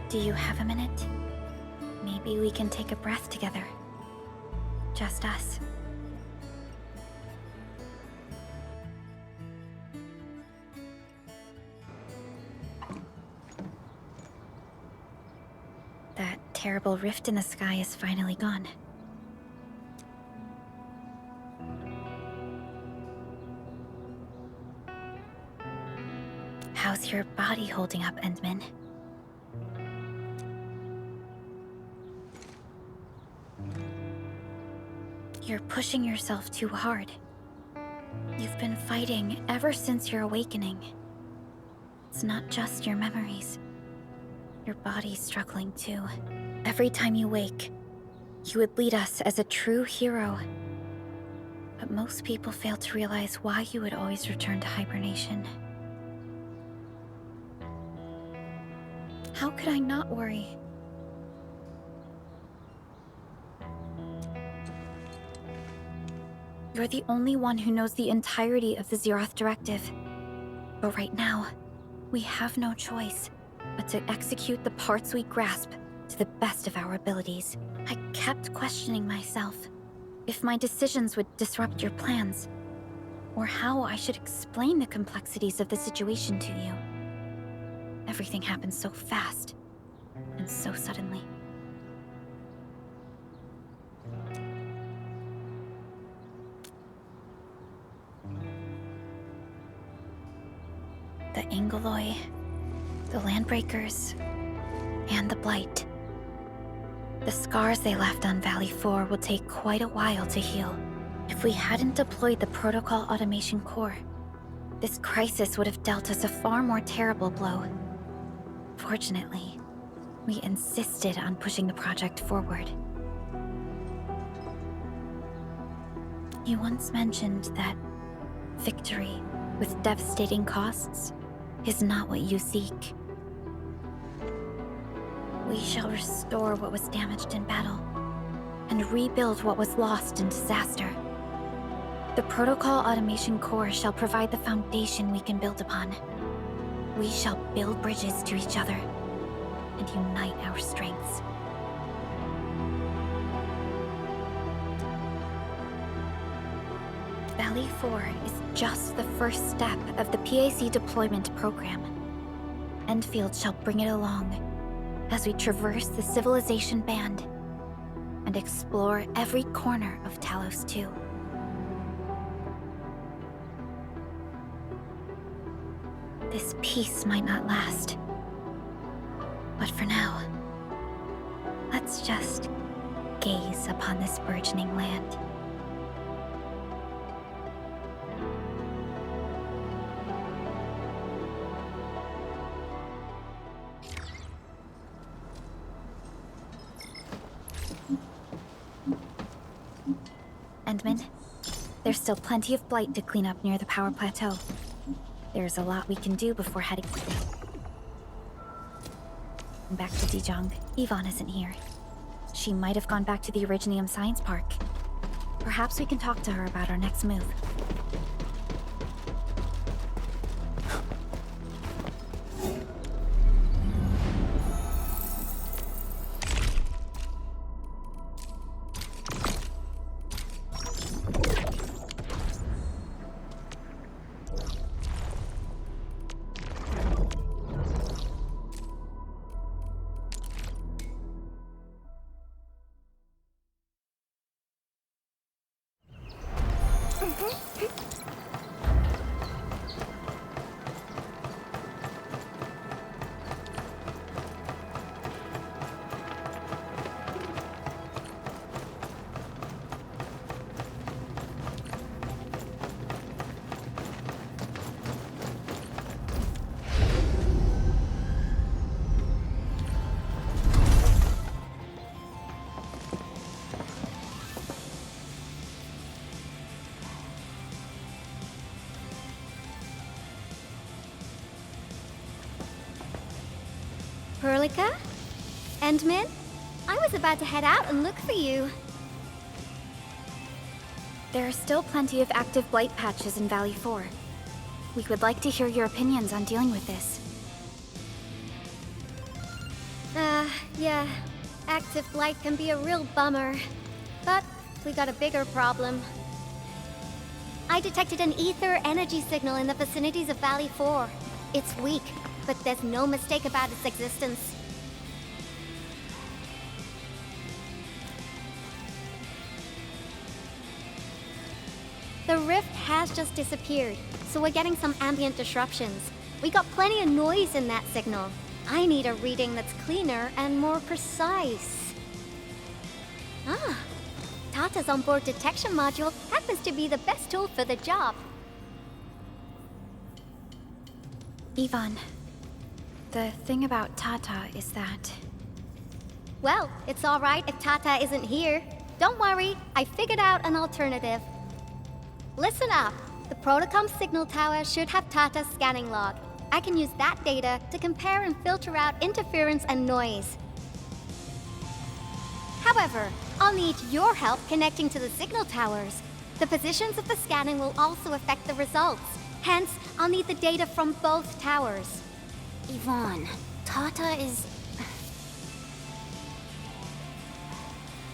do you have a minute? Maybe we can take a breath together. Just us. That terrible rift in the sky is finally gone. How's your body holding up, Endman? You're pushing yourself too hard. You've been fighting ever since your awakening. It's not just your memories. Your body's struggling too. Every time you wake, you would lead us as a true hero. But most people fail to realize why you would always return to hibernation. How could I not worry? You're the only one who knows the entirety of the Zeroth Directive. But right now, we have no choice but to execute the parts we grasp to the best of our abilities. I kept questioning myself if my decisions would disrupt your plans, or how I should explain the complexities of the situation to you. Everything happened so fast, and so suddenly. The Angoloi, the Landbreakers, and the Blight. The scars they left on Valley 4 will take quite a while to heal. If we hadn't deployed the Protocol Automation Core, this crisis would have dealt us a far more terrible blow. Fortunately, we insisted on pushing the project forward. You once mentioned that victory with devastating costs is not what you seek. We shall restore what was damaged in battle, and rebuild what was lost in disaster. The Protocol Automation Core shall provide the foundation we can build upon. We shall build bridges to each other, and unite our strengths. Valley 4 is just the first step of the PAC deployment program. Endfield shall bring it along as we traverse the Civilization Band and explore every corner of Talos 2. This peace might not last, but for now, let's just gaze upon this burgeoning land. Endman, there's still plenty of blight to clean up near the power plateau. There's a lot we can do before heading back to Dijong. Yvonne isn't here. She might have gone back to the Originium Science Park. Perhaps we can talk to her about our next move. Perlica? Endman? I was about to head out and look for you. There are still plenty of active blight patches in Valley 4. We would like to hear your opinions on dealing with this. Yeah. Active blight can be a real bummer. But we got a bigger problem. I detected an ether energy signal in the vicinities of Valley 4. It's weak, but there's no mistake about its existence. The rift has just disappeared, so we're getting some ambient disruptions. We got plenty of noise in that signal. I need a reading that's cleaner and more precise. Ah, Tata's onboard detection module happens to be the best tool for the job. Yvonne, the thing about Tata is that... Well, it's all right if Tata isn't here. Don't worry, I figured out an alternative. Listen up. The Protocom signal tower should have Tata's scanning log. I can use that data to compare and filter out interference and noise. However, I'll need your help connecting to the signal towers. The positions of the scanning will also affect the results. Hence, I'll need the data from both towers. Yvonne, Tata is...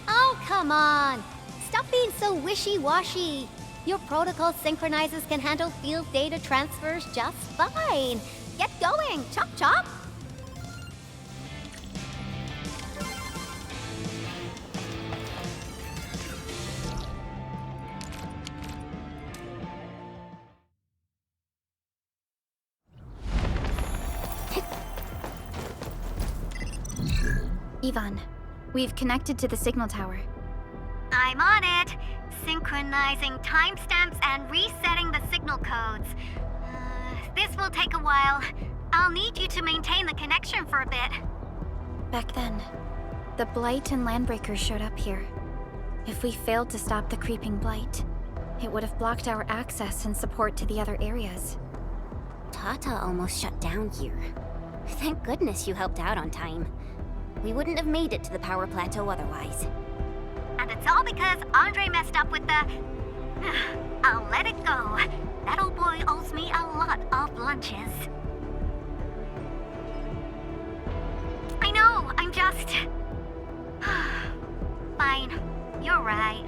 Oh, come on! Stop being so wishy-washy. Your protocol synchronizers can handle field data transfers just fine. Get going, chop chop! Yvonne, we've connected to the signal tower. I'm on it. Synchronizing timestamps and resetting the signal codes. This will take a while. I'll need you to maintain the connection for a bit. Back then, the Blight and Landbreakers showed up here. If we failed to stop the creeping Blight, it would have blocked our access and support to the other areas. Tata almost shut down here. Thank goodness you helped out on time. We wouldn't have made it to the power plateau otherwise. And it's all because Andre messed up with the... I'll let it go. That old boy owes me a lot of lunches. I know, I'm just... Fine, you're right.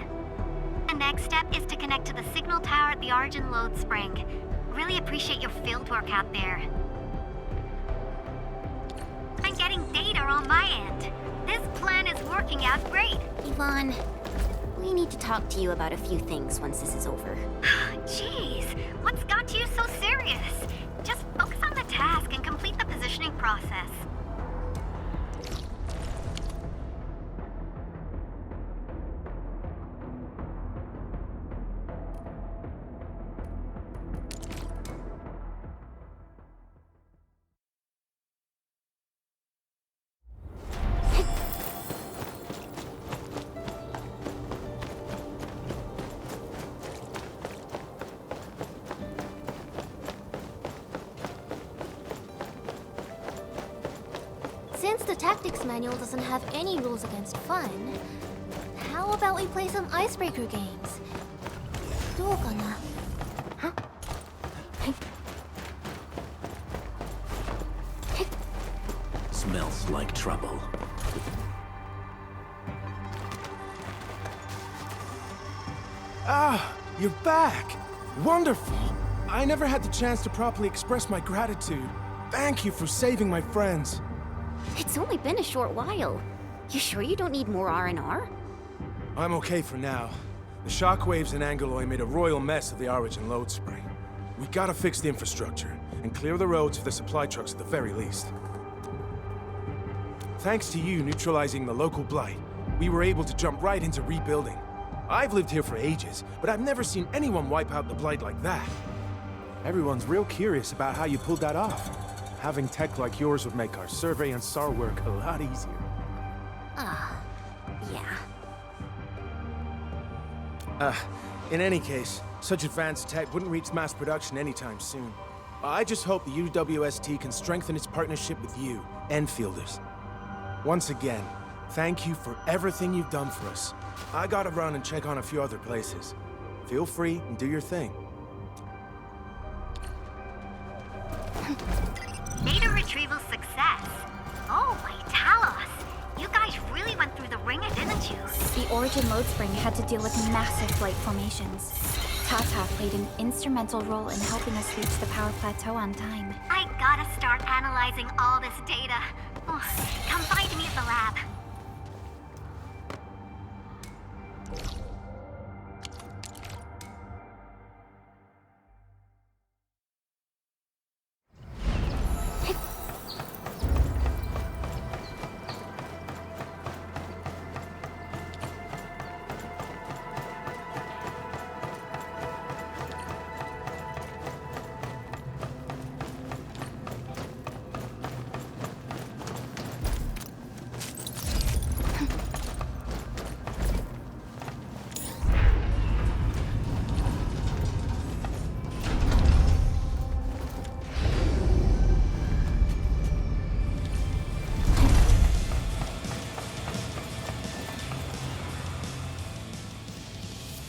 The next step is to connect to the signal tower at the Origin Load Spring. Really appreciate your fieldwork out there. I'm getting data on my end. This plan is working out great. Yvonne, we need to talk to you about a few things once this is over. Jeez, what's got you so serious? Just focus on the task and complete the positioning process. Since the tactics manual doesn't have any rules against fun, how about we play some icebreaker games? どうかな? Huh? Smells like trouble. Ah, you're back! Wonderful! I never had the chance to properly express my gratitude. Thank you for saving my friends. It's only been a short while. You sure you don't need more R&R? I'm okay for now. The shockwaves in Angeloy made a royal mess of the Origin Load Spring. We gotta fix the infrastructure, and clear the roads for the supply trucks at the very least. Thanks to you neutralizing the local Blight, we were able to jump right into rebuilding. I've lived here for ages, but I've never seen anyone wipe out the Blight like that. Everyone's real curious about how you pulled that off. Having tech like yours would make our survey and SAR work a lot easier. Yeah. In any case, such advanced tech wouldn't reach mass production anytime soon. I just hope the UWST can strengthen its partnership with you, Endfielders. Once again, thank you for everything you've done for us. I gotta run and check on a few other places. Feel free and do your thing. Data retrieval success. Oh, my Talos. You guys really went through the ringer, didn't you? The Origin Load Spring had to deal with massive Blight formations. Tata played an instrumental role in helping us reach the power plateau on time. I gotta start analyzing all this data. Oh, come find me at the lab.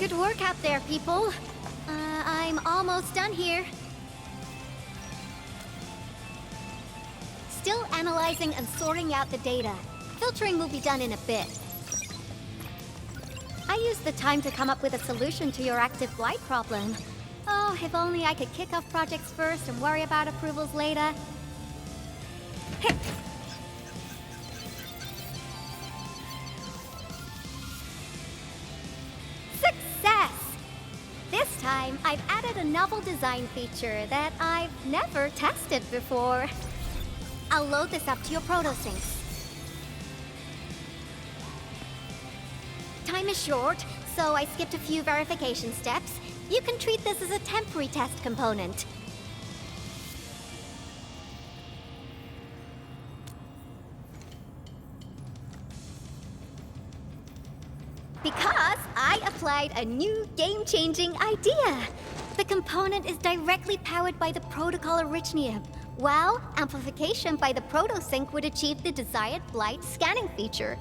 Good work out there, people. I'm almost done here. Still analyzing and sorting out the data. Filtering will be done in a bit. I used the time to come up with a solution to your active blight problem. Oh, if only I could kick off projects first and worry about approvals later. Success! This time, I've added a novel design feature that I've never tested before. I'll load this up to your protosyncs. Time is short, so I skipped a few verification steps. You can treat this as a temporary test component. Because I applied a new game-changing idea. The component is directly powered by the protocol Arknight, while amplification by the protosync would achieve the desired blight scanning feature.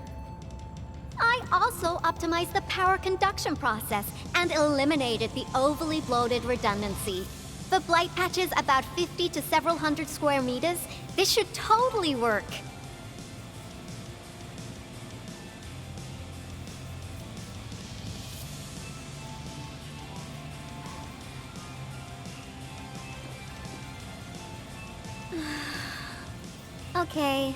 I also optimized the power conduction process and eliminated the overly bloated redundancy. For blight patches about 50 to several hundred square meters, this should totally work. Okay,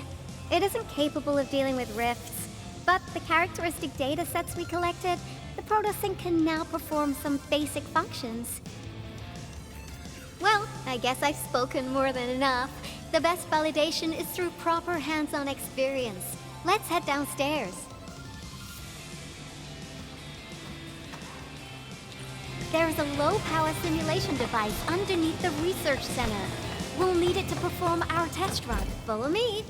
it isn't capable of dealing with rifts, but the characteristic data sets we collected, the protosync can now perform some basic functions. Well, I guess I've spoken more than enough. The best validation is through proper hands-on experience. Let's head downstairs. There's a low-power simulation device underneath the research center. We'll need it to perform our test run. Follow me.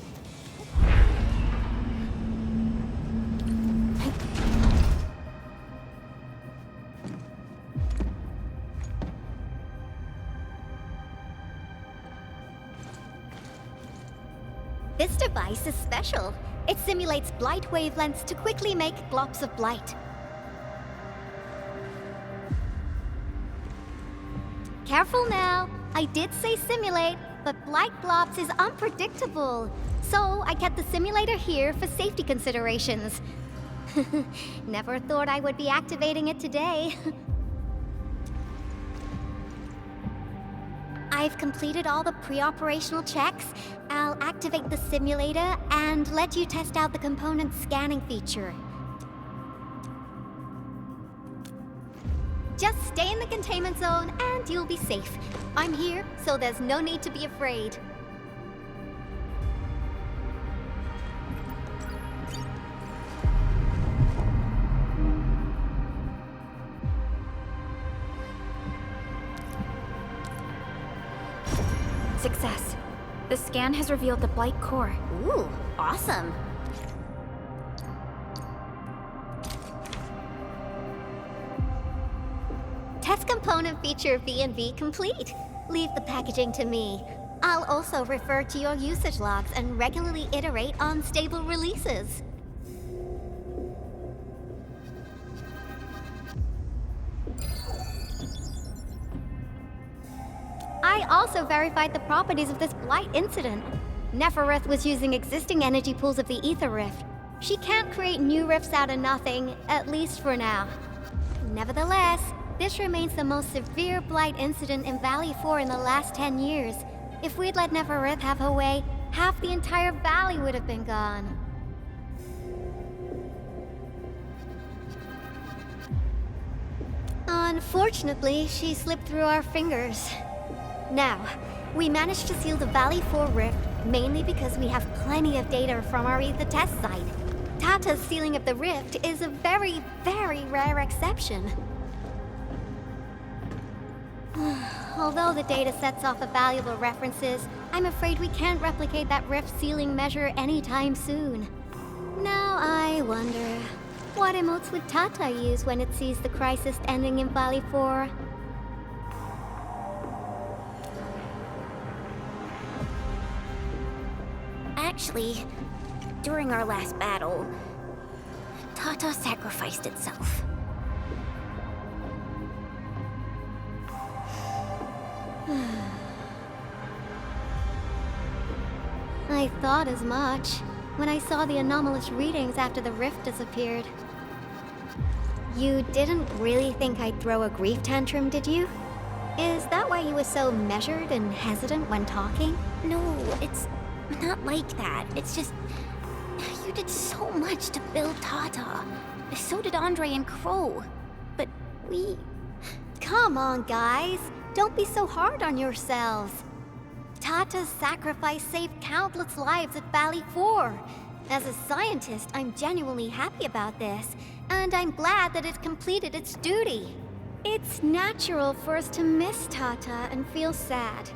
This device is special. It simulates blight wavelengths to quickly make globs of blight. Careful now. I did say simulate, but blight globs is unpredictable. So I kept the simulator here for safety considerations. Never thought I would be activating it today. I've completed all the pre-operational checks. I'll activate the simulator and let you test out the component scanning feature. Just stay in the containment zone and you'll be safe. I'm here, so there's no need to be afraid. Success. The scan has revealed the blight core. Ooh, awesome. Test component feature V&V complete. Leave the packaging to me. I'll also refer to your usage logs and regularly iterate on stable releases. I also verified the properties of this blight incident. Nefereth was using existing energy pools of the Ether Rift. She can't create new rifts out of nothing, at least for now. Nevertheless, this remains the most severe blight incident in Valley 4 in the last 10 years. If we'd let Nefereth have her way, half the entire valley would have been gone. Unfortunately, she slipped through our fingers. Now, we managed to seal the Valley 4 rift mainly because we have plenty of data from our Ether test site. Tata's sealing of the rift is a very, very rare exception. Although the data sets offer valuable references, I'm afraid we can't replicate that rift sealing measure anytime soon. Now I wonder, what emotes would Tata use when it sees the crisis ending in Valley 4? Actually, during our last battle, Tata sacrificed itself. I thought as much when I saw the anomalous readings after the rift disappeared. You didn't really think I'd throw a grief tantrum, did you? Is that why you were so measured and hesitant when talking? No, it's not like that. It's just... you did so much to build Tata. So did Andre and Crow. But we... Come on, guys. Don't be so hard on yourselves. Tata's sacrifice saved countless lives at Valley 4. As a scientist, I'm genuinely happy about this, and I'm glad that it completed its duty. It's natural for us to miss Tata and feel sad.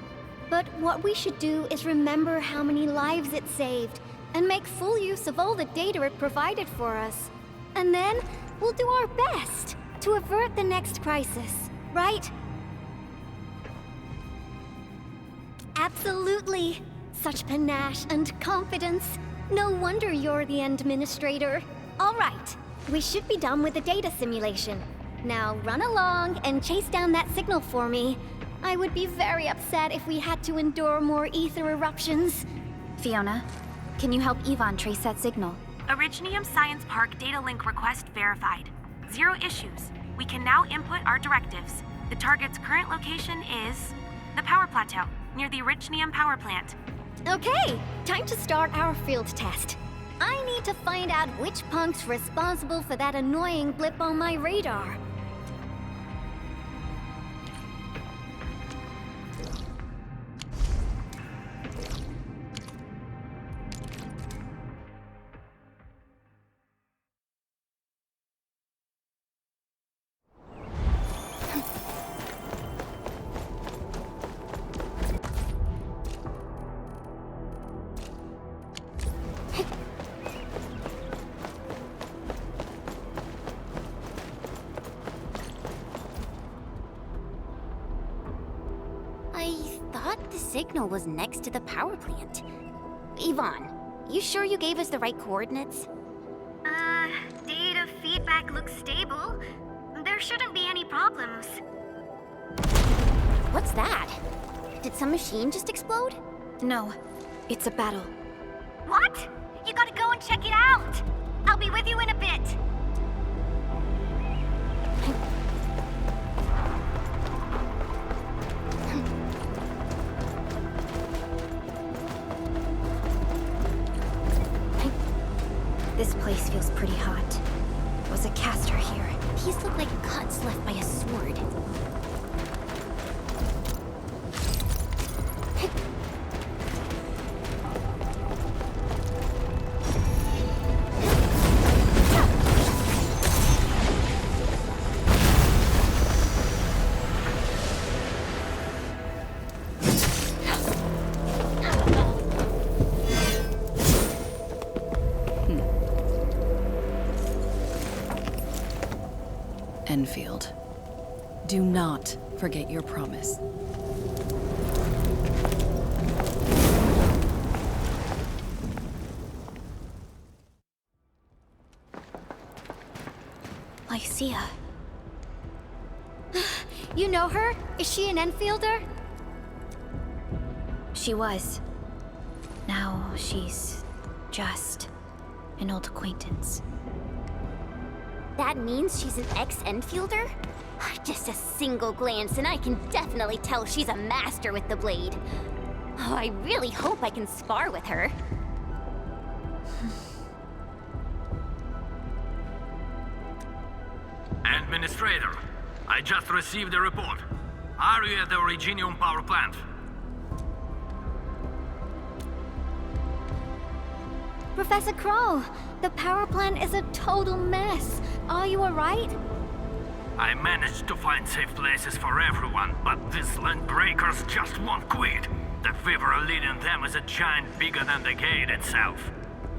But what we should do is remember how many lives it saved, and make full use of all the data it provided for us. And then, we'll do our best to avert the next crisis, right? Absolutely. Such panache and confidence. No wonder you're the Endministrator. All right, we should be done with the data simulation. Now run along and chase down that signal for me. I would be very upset if we had to endure more ether eruptions. Fiona, can you help Yvonne trace that signal? Originium Science Park data link request verified. 0 issues. We can now input our directives. The target's current location is the power plateau, near the Originium power plant. Okay, time to start our field test. I need to find out which punk's responsible for that annoying blip on my radar. Signal was next to the power plant. Yvonne, you sure you gave us the right coordinates? Data feedback looks stable. There shouldn't be any problems. What's that? Did some machine just explode? No, it's a battle. What? You gotta go and check it out! I'll be with you in a bit. This place feels pretty hot. Was a caster here? These look like cuts left by a sword. Enfield, do not forget your promise. Lycia. You know her? Is she an Enfielder? She was. Now she's just an old acquaintance. That means she's an ex-Enfielder? Just a single glance and I can definitely tell she's a master with the blade. Oh, I really hope I can spar with her. Administrator, I just received a report. Are you at the Originium power plant? Professor Crow, the power plant is a total mess. Are you alright? I managed to find safe places for everyone, but these land breakers just won't quit. The fever leading them is a giant bigger than the gate itself.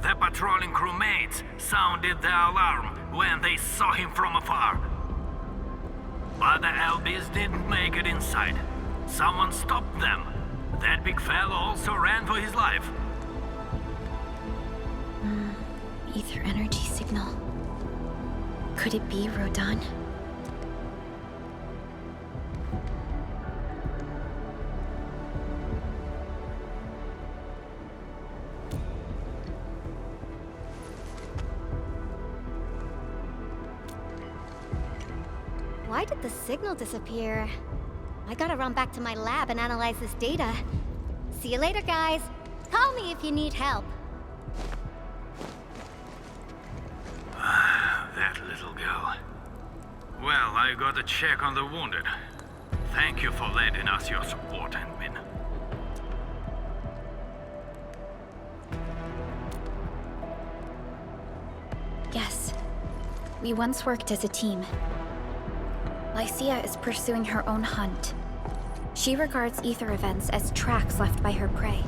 The patrolling crewmates sounded the alarm when they saw him from afar. But the LBs didn't make it inside. Someone stopped them. That big fellow also ran for his life. Ether energy signal. Could it be Rodan? Why did the signal disappear? I gotta run back to my lab and analyze this data. See you later, guys. Call me if you need help. That little girl. Well, I got a check on the wounded. Thank you for lending us your support, Endmin. Yes. We once worked as a team. Lycia is pursuing her own hunt. She regards ether events as tracks left by her prey.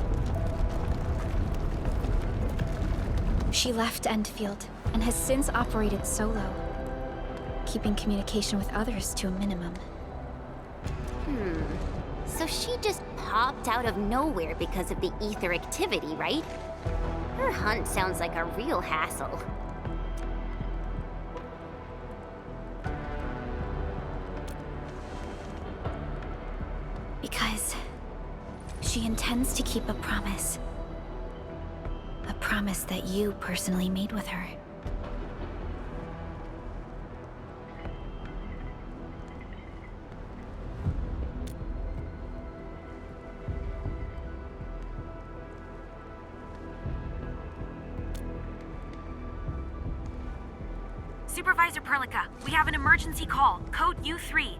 She left Endfield and has since operated solo, keeping communication with others to a minimum. So she just popped out of nowhere because of the ether activity, right? Her hunt sounds like a real hassle. Because she intends to keep a promise. A promise that you personally made with her. Supervisor Perlica, we have an emergency call, code U3.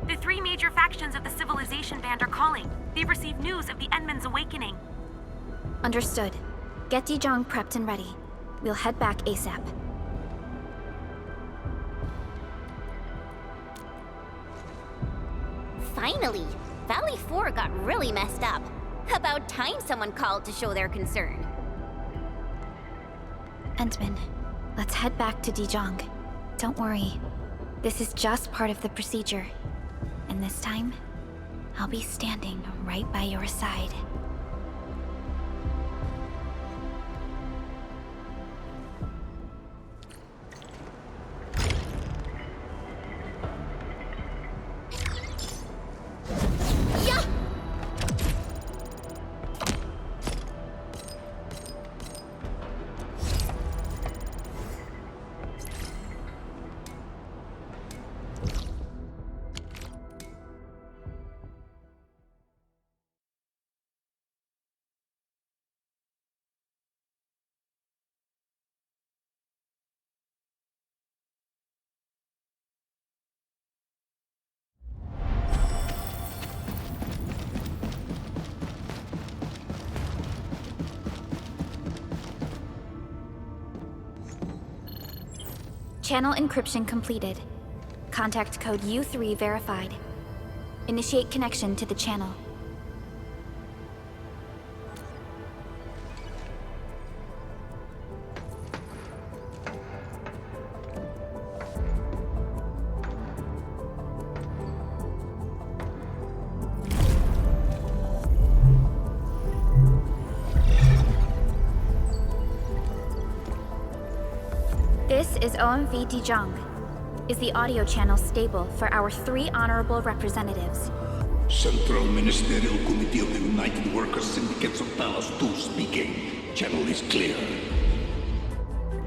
The three major factions of the Civilization Band are calling. They've received news of the Endman's awakening. Understood. Get Dijong prepped and ready. We'll head back ASAP. Finally! Valley 4 got really messed up. About time someone called to show their concern. Endman, let's head back to Dijong. Don't worry. This is just part of the procedure. And this time, I'll be standing right by your side. Channel encryption completed. Contact code U3 verified. Initiate connection to the channel. This is OMV Dijong. Is the audio channel stable for our 3 honorable representatives? Central Ministerial Committee of the United Workers Syndicates of Talos 2 speaking. Channel is clear.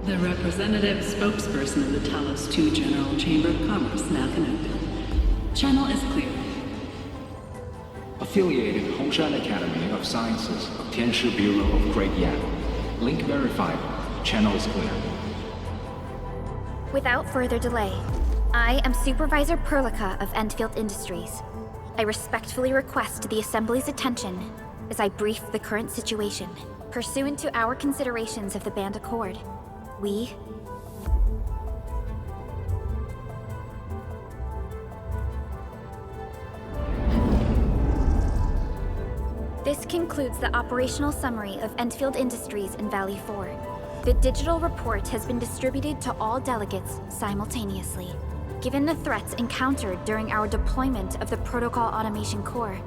The representative spokesperson of the Talos 2 General Chamber of Commerce now connected. Channel is clear. Affiliated Hongshan Academy of Sciences of Tianshi Bureau of Great Yan. Link verified. Channel is clear. Without further delay, I am Supervisor Perlica of Endfield Industries. I respectfully request the Assembly's attention as I brief the current situation. Pursuant to our considerations of the Band Accord, we... This concludes the operational summary of Endfield Industries in Valley 4. The digital report has been distributed to all delegates simultaneously. Given the threats encountered during our deployment of the Protocol Automation Core,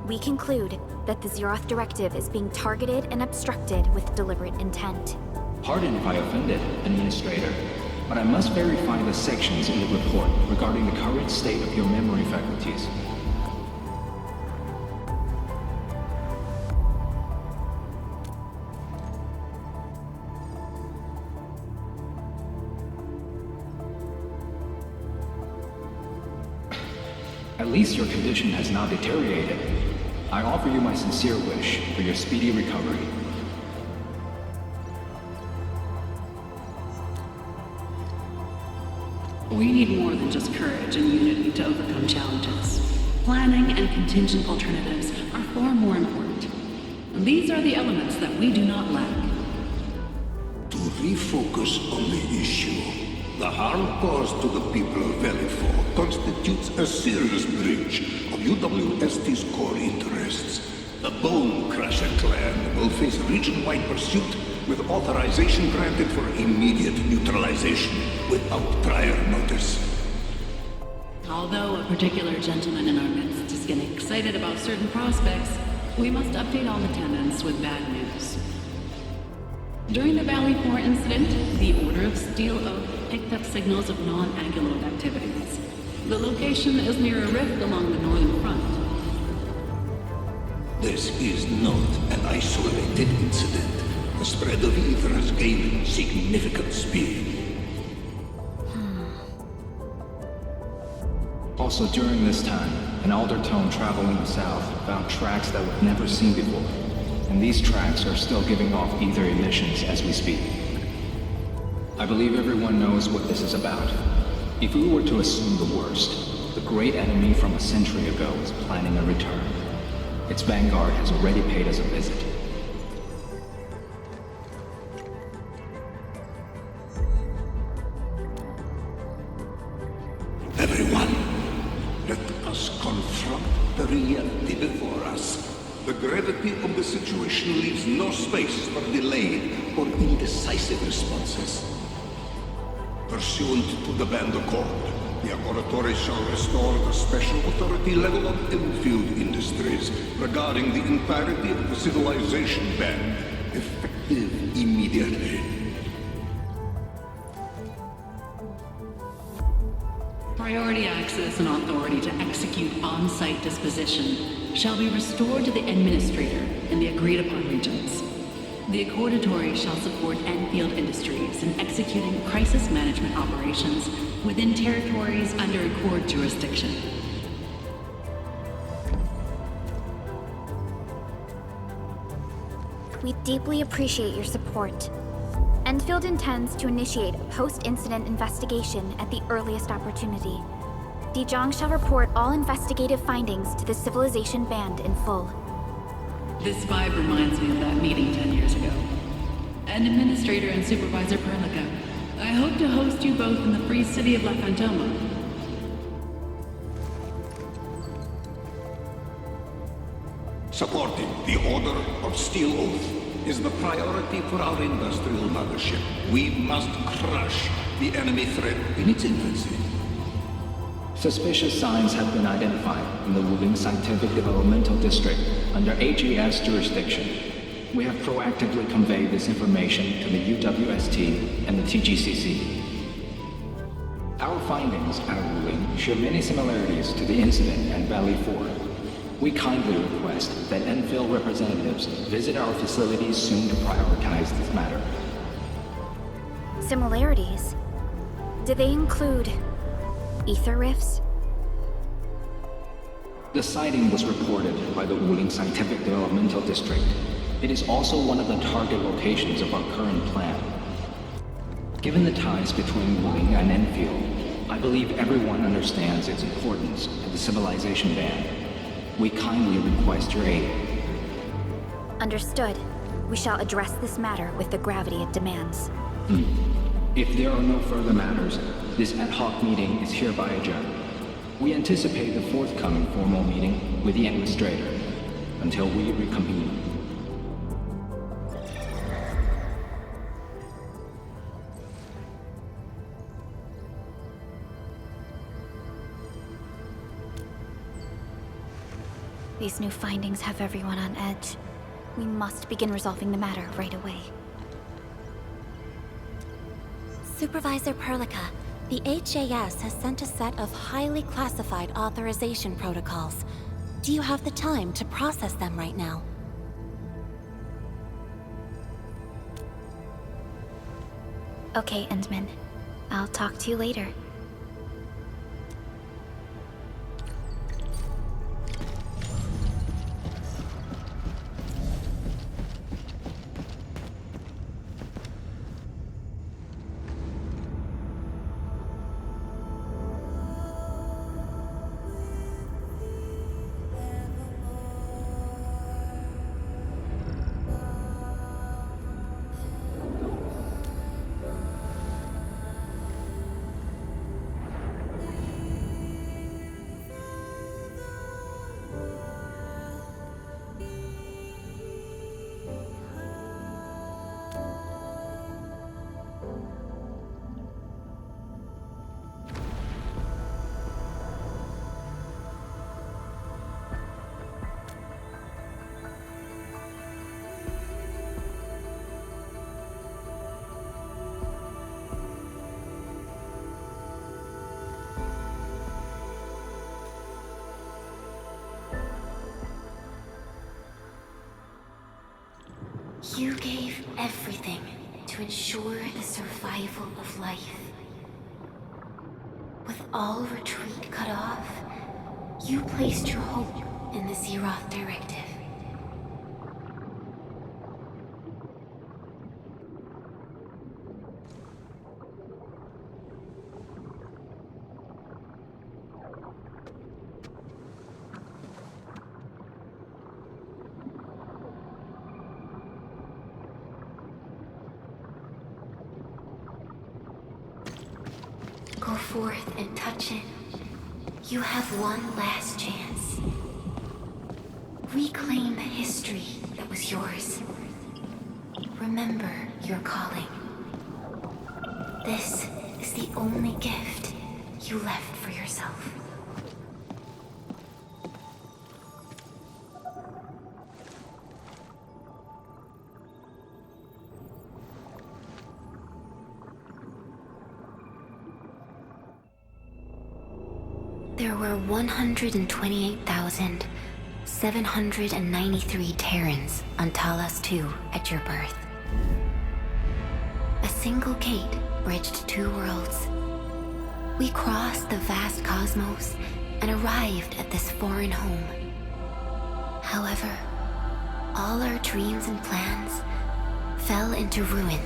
we conclude that the Zeroth Directive is being targeted and obstructed with deliberate intent. Pardon if I offended, Administrator, but I must verify the sections in the report regarding the current state of your memory faculties. At least your condition has not deteriorated. I offer you my sincere wish for your speedy recovery. We need more than just courage and unity to overcome challenges. Planning and contingent alternatives are far more important. These are the elements that we do not lack. To refocus on the issue, the harm caused to the people of Valley 4 constitutes a serious breach of UWST's core interests. The Bone Crusher clan will face region-wide pursuit with authorization granted for immediate neutralization without prior notice. Although a particular gentleman in our midst is getting excited about certain prospects, we must update all attendants with bad news. During the Valley 4 incident, the Order of Steel Oak picked up signals of non-Anguloid activities. The location is near a rift along the northern front. This is not an isolated incident. The spread of ether has gained significant speed. Also during this time, an Aldertone traveling south found tracks that we've never seen before. And these tracks are still giving off ether emissions as we speak. I believe everyone knows what this is about. If we were to assume the worst, the great enemy from a century ago is planning a return. Its vanguard has already paid us a visit. Everyone, let us confront the reality before us. The gravity of the situation leaves no space for delayed or indecisive responses. Pursuant to the Band Accord, the Laboratory shall restore the special authority level of Enfield Industries regarding the entirety of the civilization band, effective immediately. Priority access and authority to execute on-site disposition shall be restored to the Administrator in the agreed-upon regions. The Accordatory shall support Enfield Industries in executing crisis management operations within territories under Accord jurisdiction. We deeply appreciate your support. Enfield intends to initiate a post-incident investigation at the earliest opportunity. Dijong shall report all investigative findings to the Civilization Band in full. This vibe reminds me of that meeting 10 years ago. And Administrator and Supervisor Perlica, I hope to host you both in the free city of La Fantoma. Supporting the Order of Steel Oath is the priority for our industrial mothership. We must crush the enemy threat in its infancy. Suspicious signs have been identified in the Wuling Scientific Developmental District under AGS jurisdiction. We have proactively conveyed this information to the UWST and the TGCC. Our findings at Wuling share many similarities to the incident at Valley 4. We kindly request that Enfield representatives visit our facilities soon to prioritize this matter. Similarities? Do they include ether rifts? The sighting was reported by the Wuling Scientific Developmental District. It is also one of the target locations of our current plan. Given the ties between Wuling and Enfield, I believe everyone understands its importance to the Civilization Band. We kindly request your aid. Understood. We shall address this matter with the gravity it demands. If there are no further matters, this ad hoc meeting is hereby adjourned. We anticipate the forthcoming formal meeting with the Administrator until we reconvene. These new findings have everyone on edge. We must begin resolving the matter right away. Supervisor Perlica, the HAS has sent a set of highly classified authorization protocols. Do you have the time to process them right now? Okay, Endman. I'll talk to you later. You gave everything to ensure the survival of life. With all retreat cut off, you placed your hope in the Zeroth Directive. Go forth and touch it. You have one last chance. Reclaim the history that was yours. Remember your calling. This is the only gift you left for yourself. There were 128,793 Terrans on Talos 2 at your birth. A single gate bridged two worlds. We crossed the vast cosmos and arrived at this foreign home. However, all our dreams and plans fell into ruin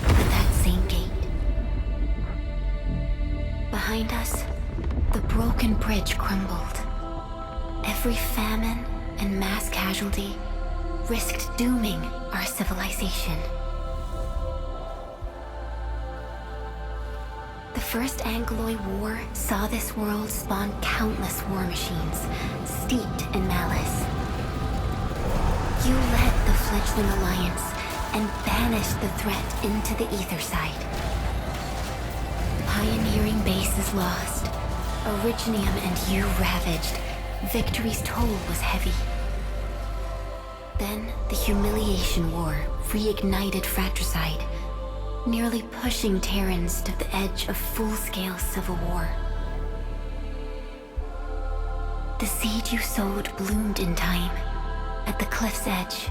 at that same gate. Behind us, the broken bridge crumbled. Every famine and mass casualty risked dooming our civilization. The First Angloid War saw this world spawn countless war machines, steeped in malice. You led the fledgling alliance and banished the threat into the ether side. Pioneering bases lost, Originium and you ravaged. Victory's toll was heavy. Then the Humiliation War reignited fratricide, nearly pushing Terrans to the edge of full-scale civil war. The seed you sowed bloomed in time. At the cliff's edge,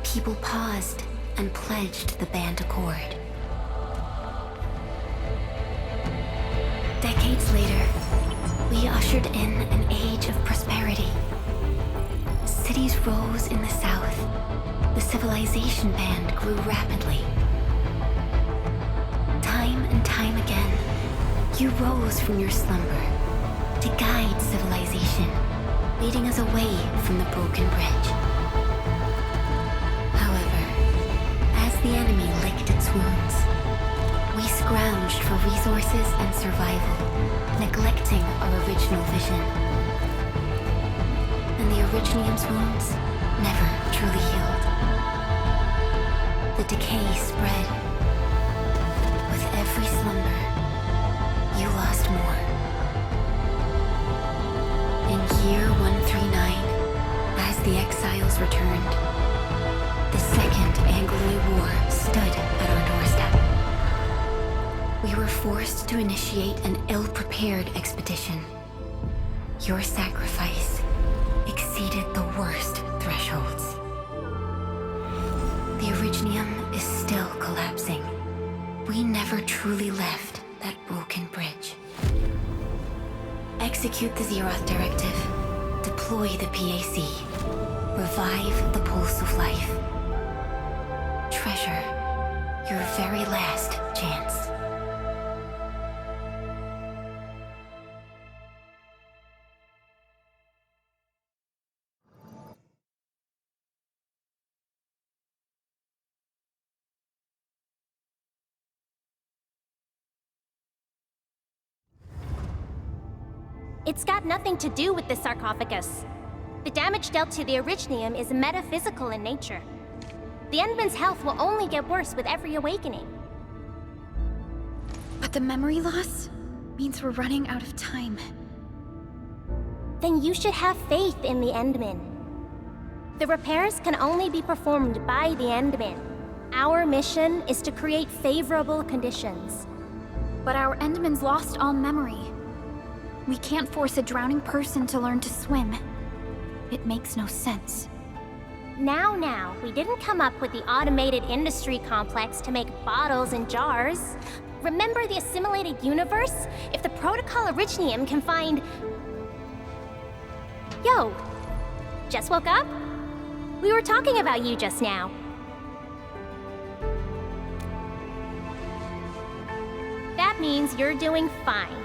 people paused and pledged the Band Accord. Decades later, we ushered in an age of prosperity. Cities rose in the south. The civilization band grew rapidly. Time and time again, you rose from your slumber to guide civilization, leading us away from the broken bridge. However, as the enemy licked its wounds, we scrounged for resources and survival, neglecting our original vision. And the Originium's wounds never truly healed. The decay spread. With every slumber, you lost more. In year 139, as the exiles returned, the Second Angloid War stood at our doorstep. We were forced to initiate an ill-prepared expedition. Your sacrifice exceeded the worst thresholds. The Originium is still collapsing. We never truly left that broken bridge. Execute the Zeroth Directive. Deploy the PAC. Revive the pulse of life. Treasure your very last chance. It's got nothing to do with the sarcophagus. The damage dealt to the Originium is metaphysical in nature. The Endman's health will only get worse with every awakening. But the memory loss means we're running out of time. Then you should have faith in the Endman. The repairs can only be performed by the Endman. Our mission is to create favorable conditions. But our Endman's lost all memory. We can't force a drowning person to learn to swim. It makes no sense. Now, we didn't come up with the automated industry complex to make bottles and jars. Remember the assimilated universe? If the protocol Originium can find... Yo, just woke up? We were talking about you just now. That means you're doing fine.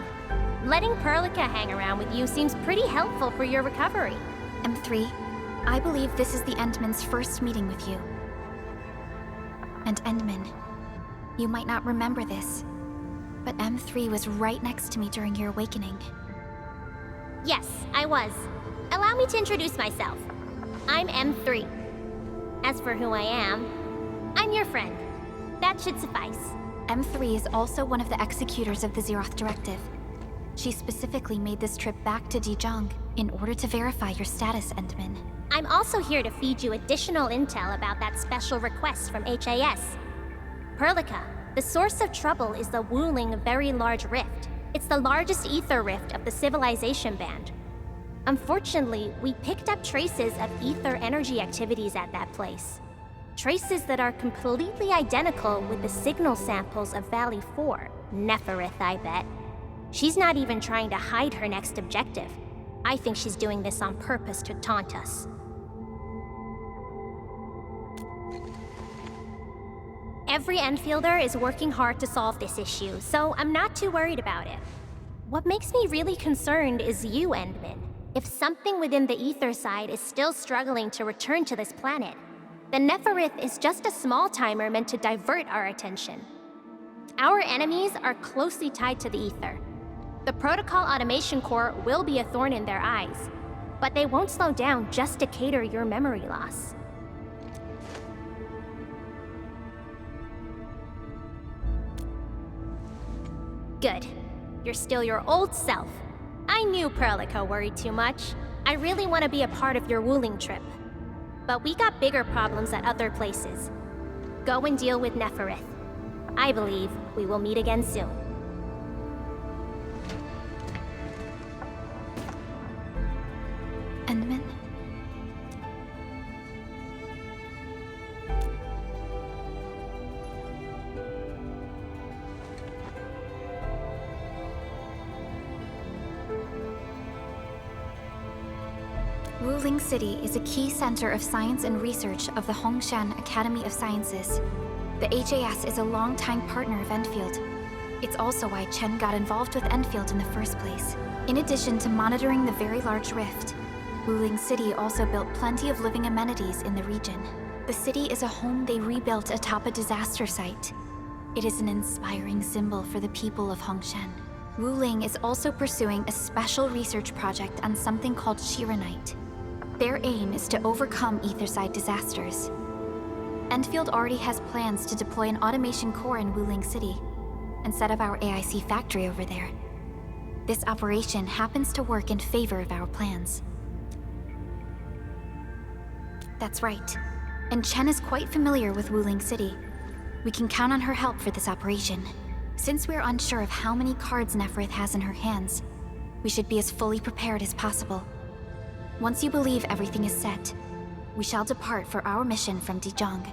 Letting Perlica hang around with you seems pretty helpful for your recovery. M3, I believe this is the Endman's first meeting with you. And Endman, you might not remember this, but M3 was right next to me during your awakening. Yes, I was. Allow me to introduce myself. I'm M3. As for who I am, I'm your friend. That should suffice. M3 is also one of the executors of the Zeroth Directive. She specifically made this trip back to Dijong in order to verify your status, Endman. I'm also here to feed you additional intel about that special request from HAS. Perlica, the source of trouble is the Wuling Very Large Rift. It's the largest ether rift of the Civilization Band. Unfortunately, we picked up traces of ether energy activities at that place. Traces that are completely identical with the signal samples of Valley 4. Neferith, I bet. She's not even trying to hide her next objective. I think she's doing this on purpose to taunt us. Every Enfielder is working hard to solve this issue, so I'm not too worried about it. What makes me really concerned is you, Endman. If something within the ether side is still struggling to return to this planet, the Neferith is just a small timer meant to divert our attention. Our enemies are closely tied to the ether. The Protocol Automation Core will be a thorn in their eyes, but they won't slow down just to cater your memory loss. Good. You're still your old self. I knew Perlica worried too much. I really want to be a part of your Wuling trip. But we got bigger problems at other places. Go and deal with Neferith. I believe we will meet again soon. Endman? Wuling City is a key center of science and research of the Hongshan Academy of Sciences. The HAS is a longtime partner of Enfield. It's also why Chen got involved with Enfield in the first place. In addition to monitoring the Very Large Rift, Wuling City also built plenty of living amenities in the region. The city is a home they rebuilt atop a disaster site. It is an inspiring symbol for the people of Hongshan. Wuling is also pursuing a special research project on something called Arknight. Their aim is to overcome Etherside disasters. Enfield already has plans to deploy an automation core in Wuling City and set up our AIC factory over there. This operation happens to work in favor of our plans. That's right. And Chen is quite familiar with Wuling City. We can count on her help for this operation. Since we're unsure of how many cards Neferith has in her hands, we should be as fully prepared as possible. Once you believe everything is set, we shall depart for our mission from Dijong.